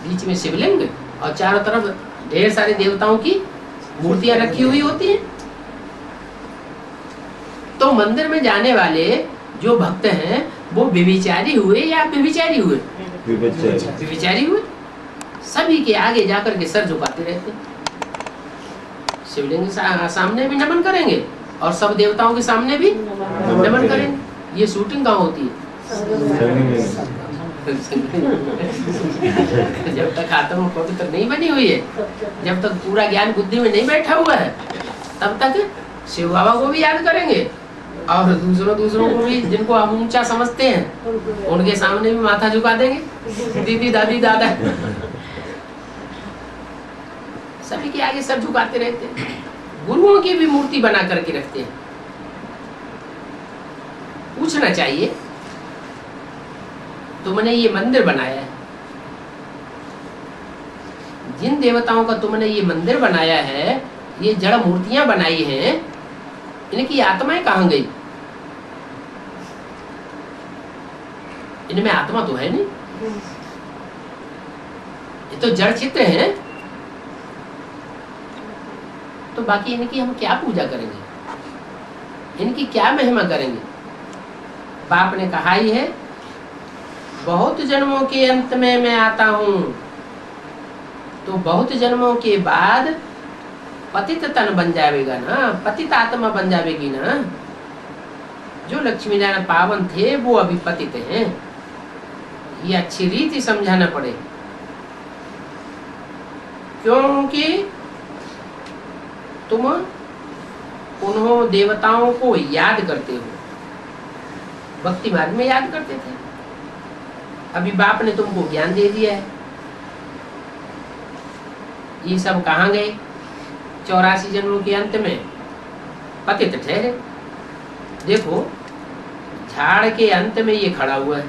बीच में शिवलिंग और चारों तरफ ढेर सारे देवताओं की मूर्तियां रखी हुई होती हैं। तो मंदिर में जाने वाले जो भक्त हैं वो व्यभिचारी हुए या व्यभिचारी हुए? व्यभिचारी हुए। सभी के आगे जाकर के सर झुकाते रहते हैं। शिवलिंग के सामने भी नमन करेंगे और सब देवताओं के सामने भी नमन करेंगे। ये शूटिंग कहाँ होती है? जब तक आत्मा पवित्र नहीं बनी हुई है, जब तक पूरा ज्ञान बुद्धि में नहीं बैठा हुआ है, तब तक शिव बाबा को भी याद करेंगे और दूसरों को भी जिनको हम ऊंचा समझते हैं उनके सामने भी माथा झुका देंगे। दीदी दादी दादा सभी के आगे सर झुकाते रहते हैं। गुरुओं की भी मूर्ति बना करके रखते हैं। पूछना चाहिए तुमने ये मंदिर बनाया है, जिन देवताओं का तुमने ये मंदिर बनाया है, ये जड़ मूर्तियां बनाई हैं, इनकी आत्माएं कहां गई? इनमें आत्मा तो है नहीं, ये तो जड़ चित्र हैं। तो बाकी इनकी हम क्या पूजा करेंगे, इनकी क्या महिमा करेंगे? बाप ने कहा ही है बहुत जन्मों के अंत में मैं आता हूं। तो बहुत जन्मों के बाद पतित तन बन जाएगा ना, पतित आत्मा बन जाएगी ना। जो लक्ष्मी नारायण पावन थे वो अभी पतित हैं। ये अच्छी रीति समझाना पड़े, क्योंकि तुम उन्होंने देवताओं को याद करते हो, भक्ति मार्ग में याद करते थे। अभी बाप ने तुमको ज्ञान दे दिया है, ये सब कहाँ गए? 84 जन्मों के अंत में पतित ठहरे। देखो झाड़ के अंत में ये खड़ा हुआ है,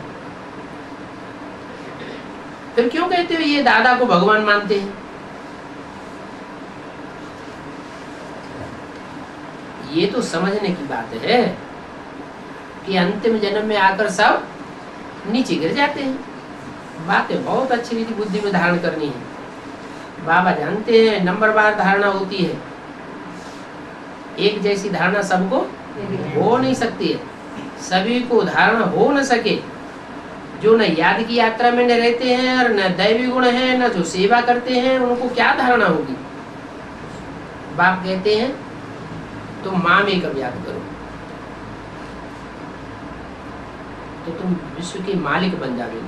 फिर क्यों कहते हो ये दादा को भगवान मानते हैं? ये तो समझने की बात है कि अंतिम जन्म में आकर सब नीचे गिर जाते हैं। बातें बहुत अच्छी रीति बुद्धि में धारण करनी है। बाबा जानते हैं नंबरवार धारणा होती है, एक जैसी धारणा सबको हो नहीं सकती है। सभी को धारणा हो न सके, जो न याद की यात्रा में न रहते हैं और न दैवी गुण है, न जो सेवा करते हैं, उनको क्या धारणा होगी? बाप कहते हैं तुम माँ में कब याद करो तो तुम विश्व के मालिक बन जाओगे।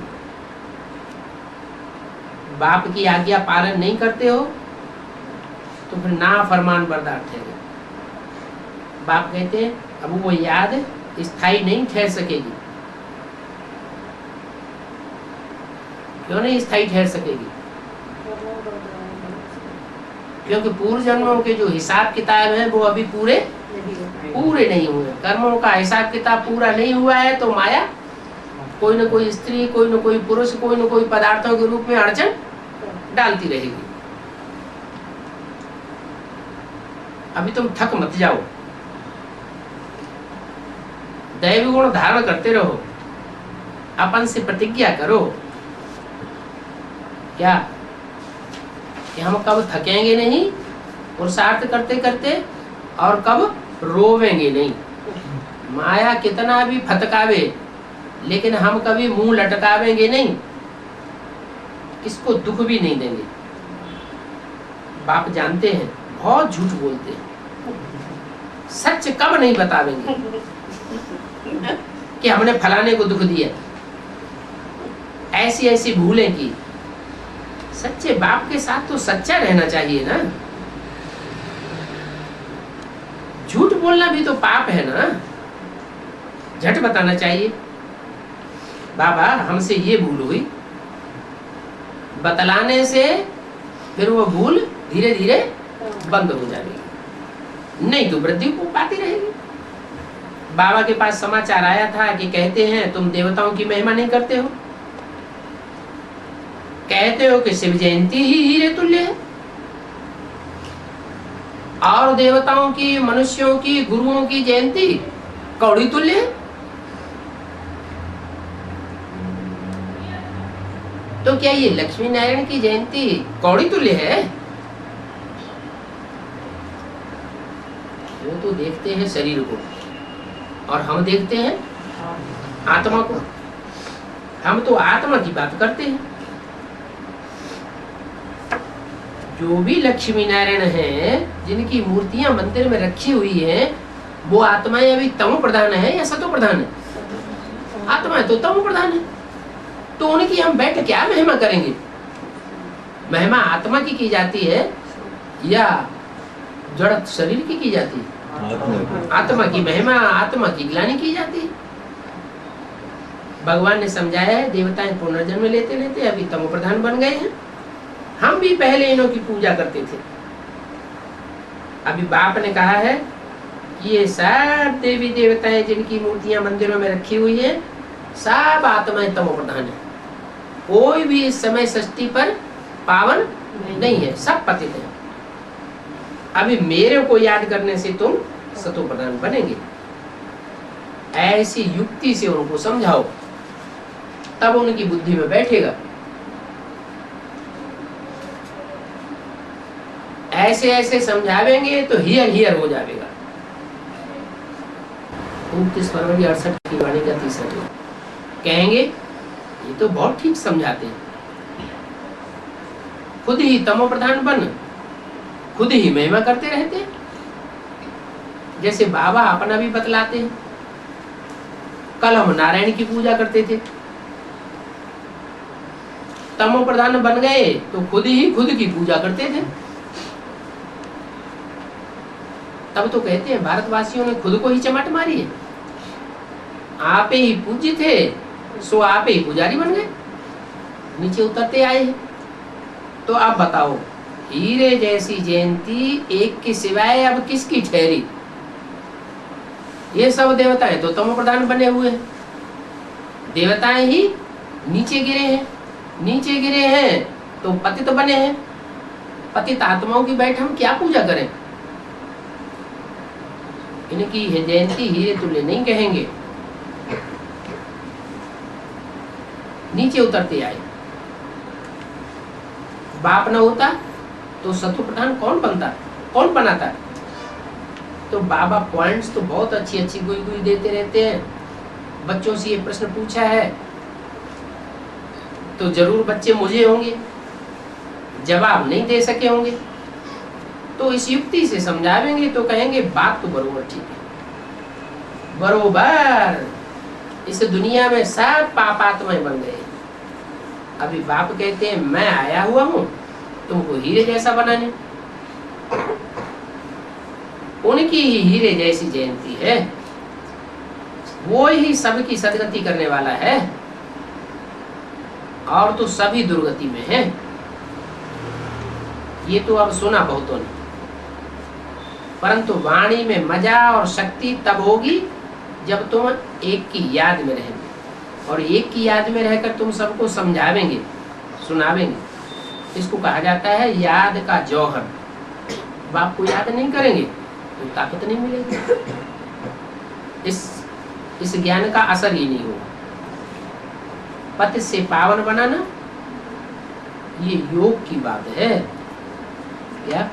बाप की आज्ञा पालन नहीं करते हो तो फिर ना फरमान बरदार ठहरे। बाप कहते हैं अब वो याद स्थायी नहीं ठहर सकेगी। क्यों नहीं स्थायी ठहर सकेगी? क्योंकि पूर्व जन्मों के जो हिसाब किताब है वो अभी पूरे नहीं हुए। कर्मों का हिसाब किताब पूरा नहीं हुआ है तो माया कोई न कोई स्त्री, कोई न कोई पुरुष, कोई न कोई पदार्थों के रूप में अड़चन डालती रहेगी। अभी तुम थक मत जाओ, दैवी गुण धारण करते रहो, अपन से प्रतिज्ञा करो क्या कि हम कब थकेंगे नहीं पुरुषार्थ करते करते और कब रोवेंगे नहीं। माया कितना भी फटकावे लेकिन हम कभी मुंह लटकावेंगे नहीं, किसको दुख भी नहीं देंगे। बाप जानते हैं बहुत झूठ बोलते हैं, सच कब नहीं बतावेंगे कि हमने फलाने को दुख दिया, ऐसी ऐसी भूलें की। सच्चे बाप के साथ तो सच्चा रहना चाहिए ना। झूठ बोलना भी तो पाप है ना। झट बताना चाहिए बाबा हमसे ये भूल हुई, बतलाने से फिर वो भूल धीरे धीरे बंद हो जाएगी, नहीं तो वृद्धि को पाती रहेगी। बाबा के पास समाचार आया था कि कहते हैं तुम देवताओं की महिमा नहीं करते हो, कहते हो कि शिव जयंती ही हीरे तुल्य है और देवताओं की, मनुष्यों की, गुरुओं की जयंती कौड़ी तुल्य है। तो क्या ये लक्ष्मी नारायण की जयंती कौड़ी तुल्य है? वो तो देखते हैं शरीर को और हम देखते हैं आत्मा को। हम तो आत्मा की बात करते हैं। जो भी लक्ष्मी नारायण हैं जिनकी मूर्तियां मंदिर में रखी हुई हैं वो आत्माएं अभी तमो प्रधान है या सतो प्रधान है? आत्माएं तो तमो प्रधान है, तो उनकी हम बैठ क्या महिमा करेंगे? महिमा आत्मा की जाती है या जड़ शरीर की जाती है? आत्मा की महिमा, आत्मा की ग्लानि की जाती है। भगवान ने समझाया है देवताएं पुनर्जन्म लेते लेते अभी तमो प्रधान बन गए हैं। हम भी पहले इन्हों की पूजा करते थे। अभी बाप ने कहा है कि ये सब देवी देवताएं जिनकी मूर्तियां मंदिरों में रखी हुई है सब आत्माएं तमो प्रधान है। कोई भी इस समय सृष्टि पर पावन नहीं है, सब पतित है। अभी मेरे को याद करने से तुम सतो प्रधान बनेंगे। ऐसी युक्ति से उनको समझाओ तब उनकी बुद्धि में बैठेगा। ऐसे ऐसे समझावेंगे तो हियर हियर हो जाएगा। 29 फरवरी 68 की वाणी का तीसरा दिन कहेंगे ये तो बहुत ठीक समझाते हैं। खुद ही तमो प्रधान बन खुद ही महिमा करते रहते हैं। जैसे बाबा अपना भी बतलाते हैं। कल हम नारायण की पूजा करते थे, तमो प्रधान बन गए तो खुद ही खुद की पूजा करते थे। तब तो कहते हैं भारतवासियों ने खुद को ही चमाट मारी है। आप ही पूज्य थे सो आप ही पुजारी बन गए, नीचे उतरते आए हैं। तो आप बताओ हीरे जैसी जयंती एक के सिवाय अब किसकी ठहरी? ये सब देवताएं तो तमो प्रधान बने हुए हैं। देवताएं ही नीचे गिरे हैं, नीचे गिरे हैं तो पतित बने हैं। पतित आत्माओं की बैठ हम क्या पूजा करें? इनकी जयंती हीरे तुल्य नहीं कहेंगे। नीचे उतरते आए। बाप न होता तो सतो प्रधान कौन बनता, कौन बनाता? तो बाबा पॉइंट्स तो बहुत अच्छी अच्छी गुई गुई देते रहते हैं। बच्चों से ये प्रश्न पूछा है तो जरूर बच्चे मुझे होंगे, जवाब नहीं दे सके होंगे। तो इस युक्ति से समझावेंगे तो कहेंगे बात तो बरोबर ठीक है, बरोबर। इस दुनिया में सब पापात्माएं बन गए। अभी बाप कहते हैं मैं आया हुआ हूं तुमको हीरे जैसा बनाने, उनकी ही हीरे जैसी जयंती है, वो ही सबकी सदगति करने वाला है, और तो सभी दुर्गति में है। ये तो अब सुना बहुतों ने, परंतु वाणी में मजा और शक्ति तब होगी जब तुम एक की याद में रहेंगे, और एक की याद में रहकर तुम सबको समझावेंगे, सुनावेंगे। इसको कहा जाता है याद का जौहर। बाप को याद नहीं करेंगे तो ताकत नहीं मिलेगी, इस ज्ञान का असर ही नहीं होगा। पति से पावन बनाना ये योग की बात है। क्या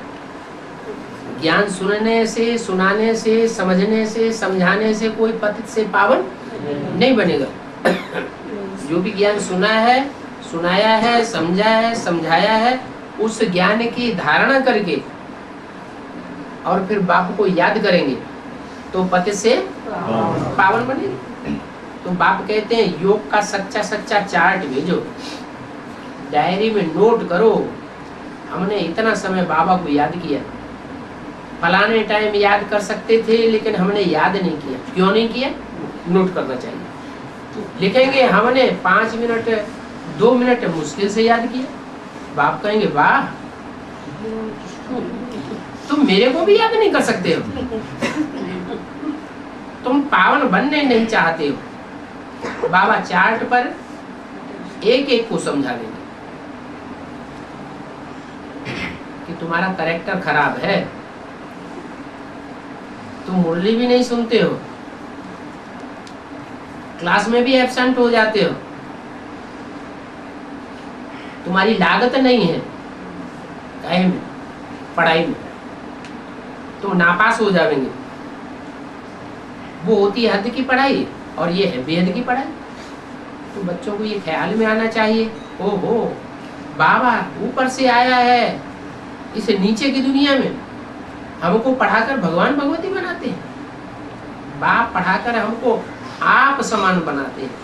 ज्ञान सुनने से, सुनाने से, समझने से, समझाने से कोई पतित से पावन नहीं बनेगा। जो भी ज्ञान सुना है, सुनाया है, समझा है, समझाया है, उस ज्ञान की धारणा करके और फिर बाप को याद करेंगे तो पति से पावन बनेंगे। तो बाप कहते हैं योग का सच्चा सच्चा चार्ट भेजो, डायरी में नोट करो, हमने इतना समय बाबा को याद किया, फलाने टाइम याद कर सकते थे लेकिन हमने याद नहीं किया। क्यों नहीं किया? नोट करना चाहिए। लिखेंगे हमने 5 मिनट 2 मिनट मुश्किल से याद किया। बाप कहेंगे वाह, तुम मेरे को भी याद नहीं कर सकते हो, तुम पावन बनने नहीं चाहते हो। बाबा चार्ट पर एक एक को समझा देंगे कि तुम्हारा कैरेक्टर खराब है, तुम मुरली भी नहीं सुनते हो, क्लास में भी एब्सेंट हो जाते हो, तुम्हारी लागत नहीं है काहे में, पढ़ाई में, तुम नापास हो जाएंगे। वो होती है हद की पढ़ाई और ये है बेहद की पढ़ाई। तो बच्चों को ये ख्याल में आना चाहिए, ओहो बाबा ऊपर से आया है इस नीचे की दुनिया में, हमको पढ़ाकर भगवान भगवती बनाते हैं। बाप पढ़ाकर हमको आप समान बनाते हैं।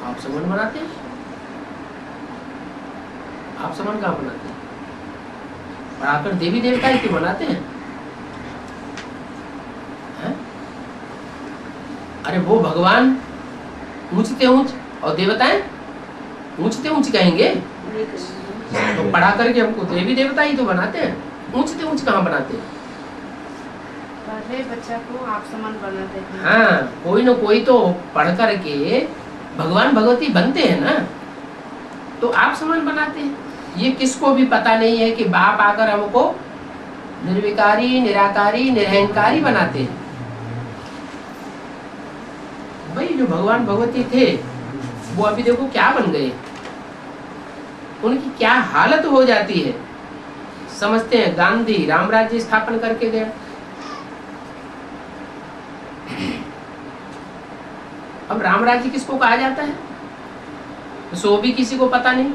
आप समान बनाते हैं? आप समान कहाँ बनाते हैं? पढ़ाकर देवी देवता ही क्यों बनाते हैं? अरे वो भगवान ऊंचते ऊंच और देवताएं ऊंचते ऊंच कहेंगे, तो पढ़ा करके हमको देवी देवता ही तो बनाते हैं, ऊंचते ऊंच कहाँ बनाते हैं? बच्चा को आप समान बनाते हैं। हाँ, कोई न कोई तो पढ़ करके भगवान भगवती बनते हैं ना, तो आप समान बनाते हैं। ये किसको भी पता नहीं है कि बाप आकर हमको निर्विकारी, निराकारी, निरहंकारी बनाते हैं। भाई जो भगवान भगवती थे वो अभी देखो क्या बन गए, उनकी क्या हालत हो जाती है। समझते हैं गांधी राम राज्य स्थापन करके गया, अब राम राज्य किसको कहा जाता है सो भी किसी को पता नहीं।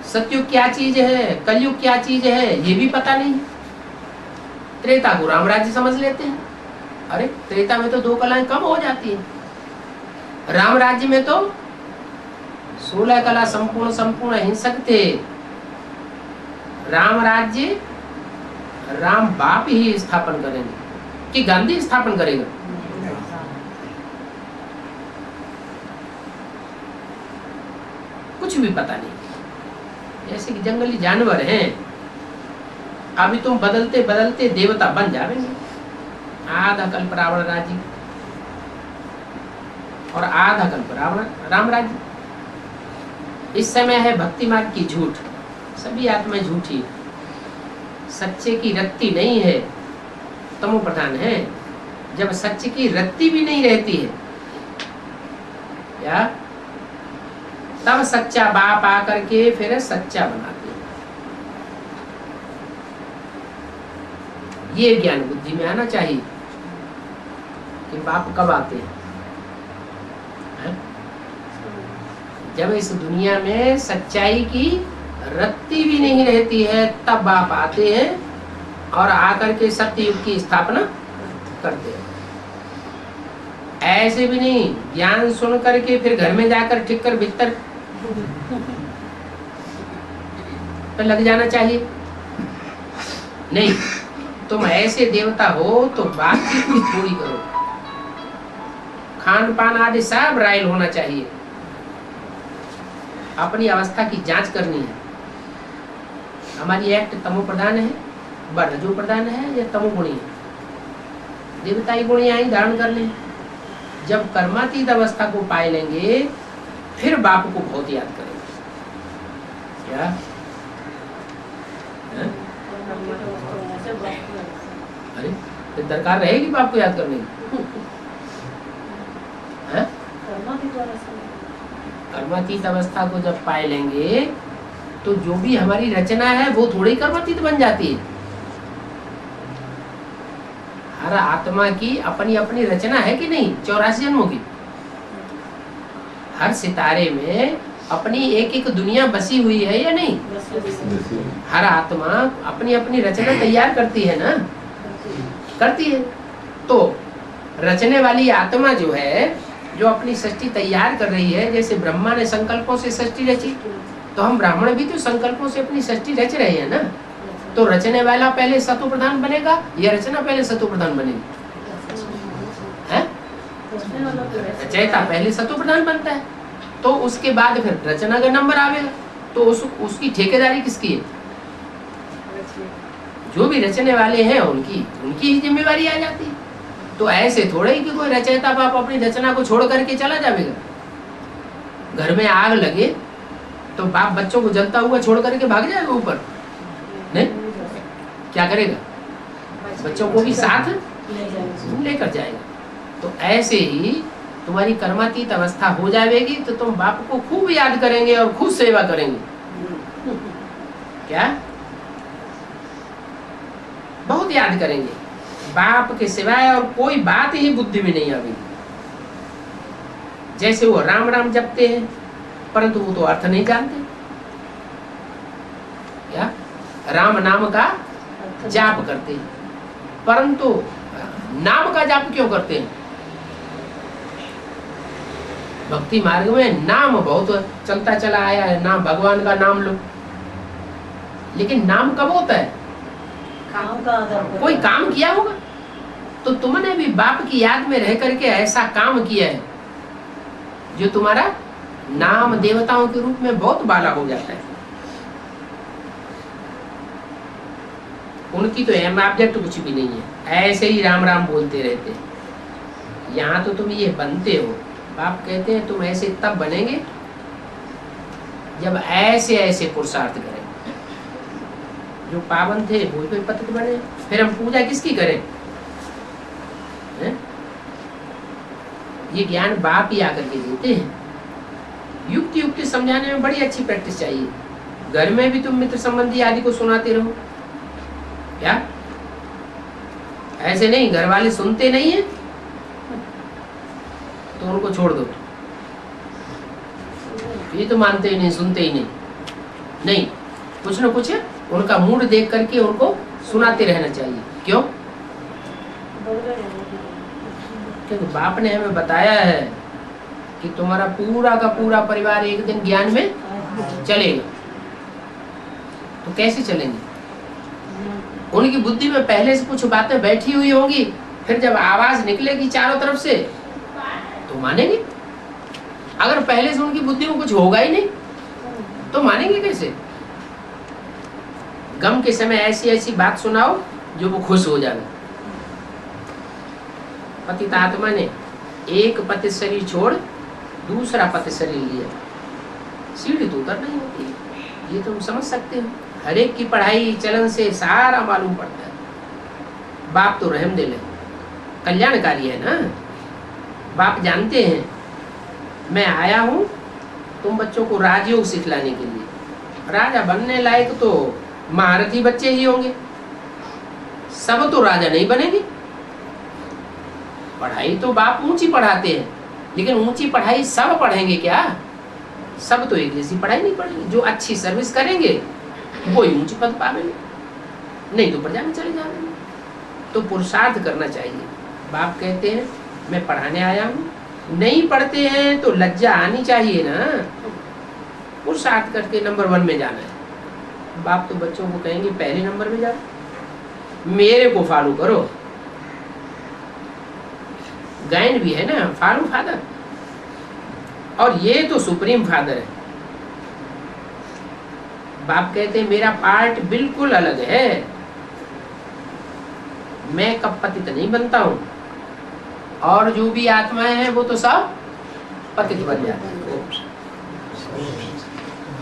सतयुग क्या चीज है, कलयुग क्या चीज है, ये भी पता नहीं। त्रेता को राम राज्य समझ लेते हैं। अरे त्रेता में तो 2 कलाएं कम हो जाती है, राम राज्य में तो 16 कला संपूर्ण हिंसक थे। राम राज्य राम बाप ही स्थापन करेंगे कि गांधी स्थापन करेगा? कुछ भी पता नहीं। जैसे कि जंगली जानवर हैं, अभी तुम बदलते बदलते देवता बन जाएंगे। आधा कल्प रावण राज्य और आधा कल्प रावण राम राज्य। इस समय है भक्ति मार्ग की झूठ, सभी आत्माएं झूठी, सच्चे की रत्ती नहीं है, तमो प्रधान है। जब सच्चे की रत्ती भी नहीं रहती है या तब सच्चा बाप आकर के फिर सच्चा बनाते हैं। ये ज्ञान बुद्धि में आना चाहिए कि बाप कब आते हैं, जब इस दुनिया में सच्चाई की रत्ती भी नहीं रहती है तब बाप आते हैं और आकर के सत्य युग की स्थापना करते हैं। ऐसे भी नहीं ज्ञान सुन करके फिर घर में जाकर ठीक कर भीतर पर लग जाना चाहिए नहीं। तुम ऐसे देवता हो तो बातचीत भी थोड़ी करो, खान पान आदि सब रायल होना चाहिए। अपनी अवस्था की जांच करनी है। हमारी एक्ट तमो प्रधान है, रजो प्रधान है या तमोगुणी है? देवताई गुण यहाँ धारण कर लें। जब कर्मातीत अवस्था को पाए लेंगे फिर बाप को बहुत याद करेंगे। क्या है? अरे तो दरकार रहेगी बाप को याद करने की? है? कर्मातीत अवस्था को जब पाए लेंगे तो जो भी हमारी रचना है वो थोड़ी कर्मातीत बन जाती है। हर आत्मा की अपनी अपनी रचना है कि नहीं? 84 जन्मों की। हर सितारे में अपनी एक एक दुनिया बसी हुई है या नहीं? हर आत्मा अपनी अपनी रचना तैयार करती है ना, करती है। तो रचने वाली आत्मा जो है, जो अपनी सृष्टि तैयार कर रही है, जैसे ब्रह्मा ने संकल्पों से सृष्टि रची, तो हम ब्राह्मण भी तो संकल्पों से अपनी सृष्टि रच रहे हैं ना। तो रचने वाला पहले सत्व प्रधान बनेगा या रचना पहले सत्व प्रधान बनेगी? है? रचयिता पहले सत्व प्रधान बनता है, तो उसके बाद फिर रचना का नंबर आवेगा। तो उसकी ठेकेदारी किसकी है? जो भी रचने वाले हैं उनकी ही जिम्मेवारी आ जाती है। तो ऐसे थोड़े ही कि कोई रचयिता बाप अपनी रचना को छोड़ करके चला जाएगा। घर में आग लगे तो बाप बच्चों को जलता हुआ छोड़ करके भाग जाएगा ऊपर? नहीं, क्या करेगा? बच्चों को भी साथ लेकर जाएगा। तो ऐसे ही तुम्हारी कर्मातीत अवस्था हो जाएगी तो तुम बाप को खूब याद करेंगे और खूब सेवा करेंगे। क्या? बहुत याद करेंगे। बाप के सिवाय और कोई बात ही बुद्धि में नहीं आएगी। जैसे वो राम राम जपते हैं परंतु वो तो अर्थ नहीं जानते। क्या? राम नाम का जाप करते हैं परंतु नाम का जाप क्यों करते हैं? भक्ति मार्ग में नाम बहुत चलता चला आया है, नाम भगवान का नाम लो, लेकिन नाम कब होता है? कोई काम किया होगा। तो तुमने भी बाप की याद में रह करके ऐसा काम किया है जो तुम्हारा नाम देवताओं के रूप में बहुत बाला हो जाता है। उनकी तो एम ऑब्जेक्ट कुछ भी नहीं है, ऐसे ही राम राम बोलते रहते हैं। यहाँ तो तुम ये बनते हो। बाप कहते हैं तुम ऐसे तब बनेंगे जब ऐसे ऐसे पुरुषार्थ करें। जो पावन थे वो भी पतित बने। फिर हम पूजा किसकी करें? है? ये ज्ञान बाप ही आकर के देते हैं। युक्ति युक्ति समझाने में बड़ी अच्छी प्रैक्टिस चाहिए। घर में भी तुम मित्र संबंधी आदि को सुनाते रहो। क्या? ऐसे नहीं, घर वाले सुनते नहीं है तो उनको छोड़ दो। ये तो मानते ही नहीं, सुनते ही नहीं। नहीं, कुछ न कुछ उनका मूड देख करके उनको सुनाते रहना चाहिए। क्यों? क्योंकि बाप ने हमें बताया है कि तुम्हारा पूरा का पूरा परिवार एक दिन ज्ञान में चलेगा। तो कैसे चलेंगे? उनकी बुद्धि में पहले से कुछ बातें बैठी हुई होंगी, फिर जब आवाज निकलेगी चारों तरफ से तो मानेंगे। अगर पहले से उनकी बुद्धि में कुछ होगा ही नहीं तो मानेंगे कैसे? गम के समय ऐसी ऐसी बात सुनाओ जो वो खुश हो जाए। पतित आत्मा ने एक पति शरीर छोड़ दूसरा पति शरीर लिया, सीढ़ी तो उतर नहीं होती। ये तुम समझ सकते हो। हर एक की पढ़ाई चलन से सारा मालूम पड़ता है। बाप तो रहम दिल है, कल्याणकारी है ना। बाप जानते हैं मैं आया हूं तुम बच्चों को राजयोग सिखलाने के लिए। राजा बनने लायक तो महारथी बच्चे ही होंगे, सब तो राजा नहीं बनेंगे। पढ़ाई तो बाप ऊंची पढ़ाते हैं, लेकिन ऊंची पढ़ाई सब पढ़ेंगे क्या? सब तो एक जैसी पढ़ाई नहीं पड़ेगी। जो अच्छी सर्विस करेंगे वही ऊंची पद पावेंगे, नहीं तो प्रजा में चले जाएंगे। तो पुरुषार्थ करना चाहिए। बाप कहते हैं मैं पढ़ाने आया हूँ, नहीं पढ़ते हैं तो लज्जा आनी चाहिए ना, पुरुषार्थ करके नंबर 1 में जाना है। बाप तो बच्चों को कहेंगे पहले नंबर में जाओ, मेरे को फॉलो करो। गायन भी है ना, फॉलो फादर, और ये तो सुप्रीम फादर है। बाप कहते हैं मेरा पार्ट बिल्कुल अलग है, मैं कब पतित नहीं बनता हूं, और जो भी आत्माएं हैं वो तो सब पतित बन जाती हैं।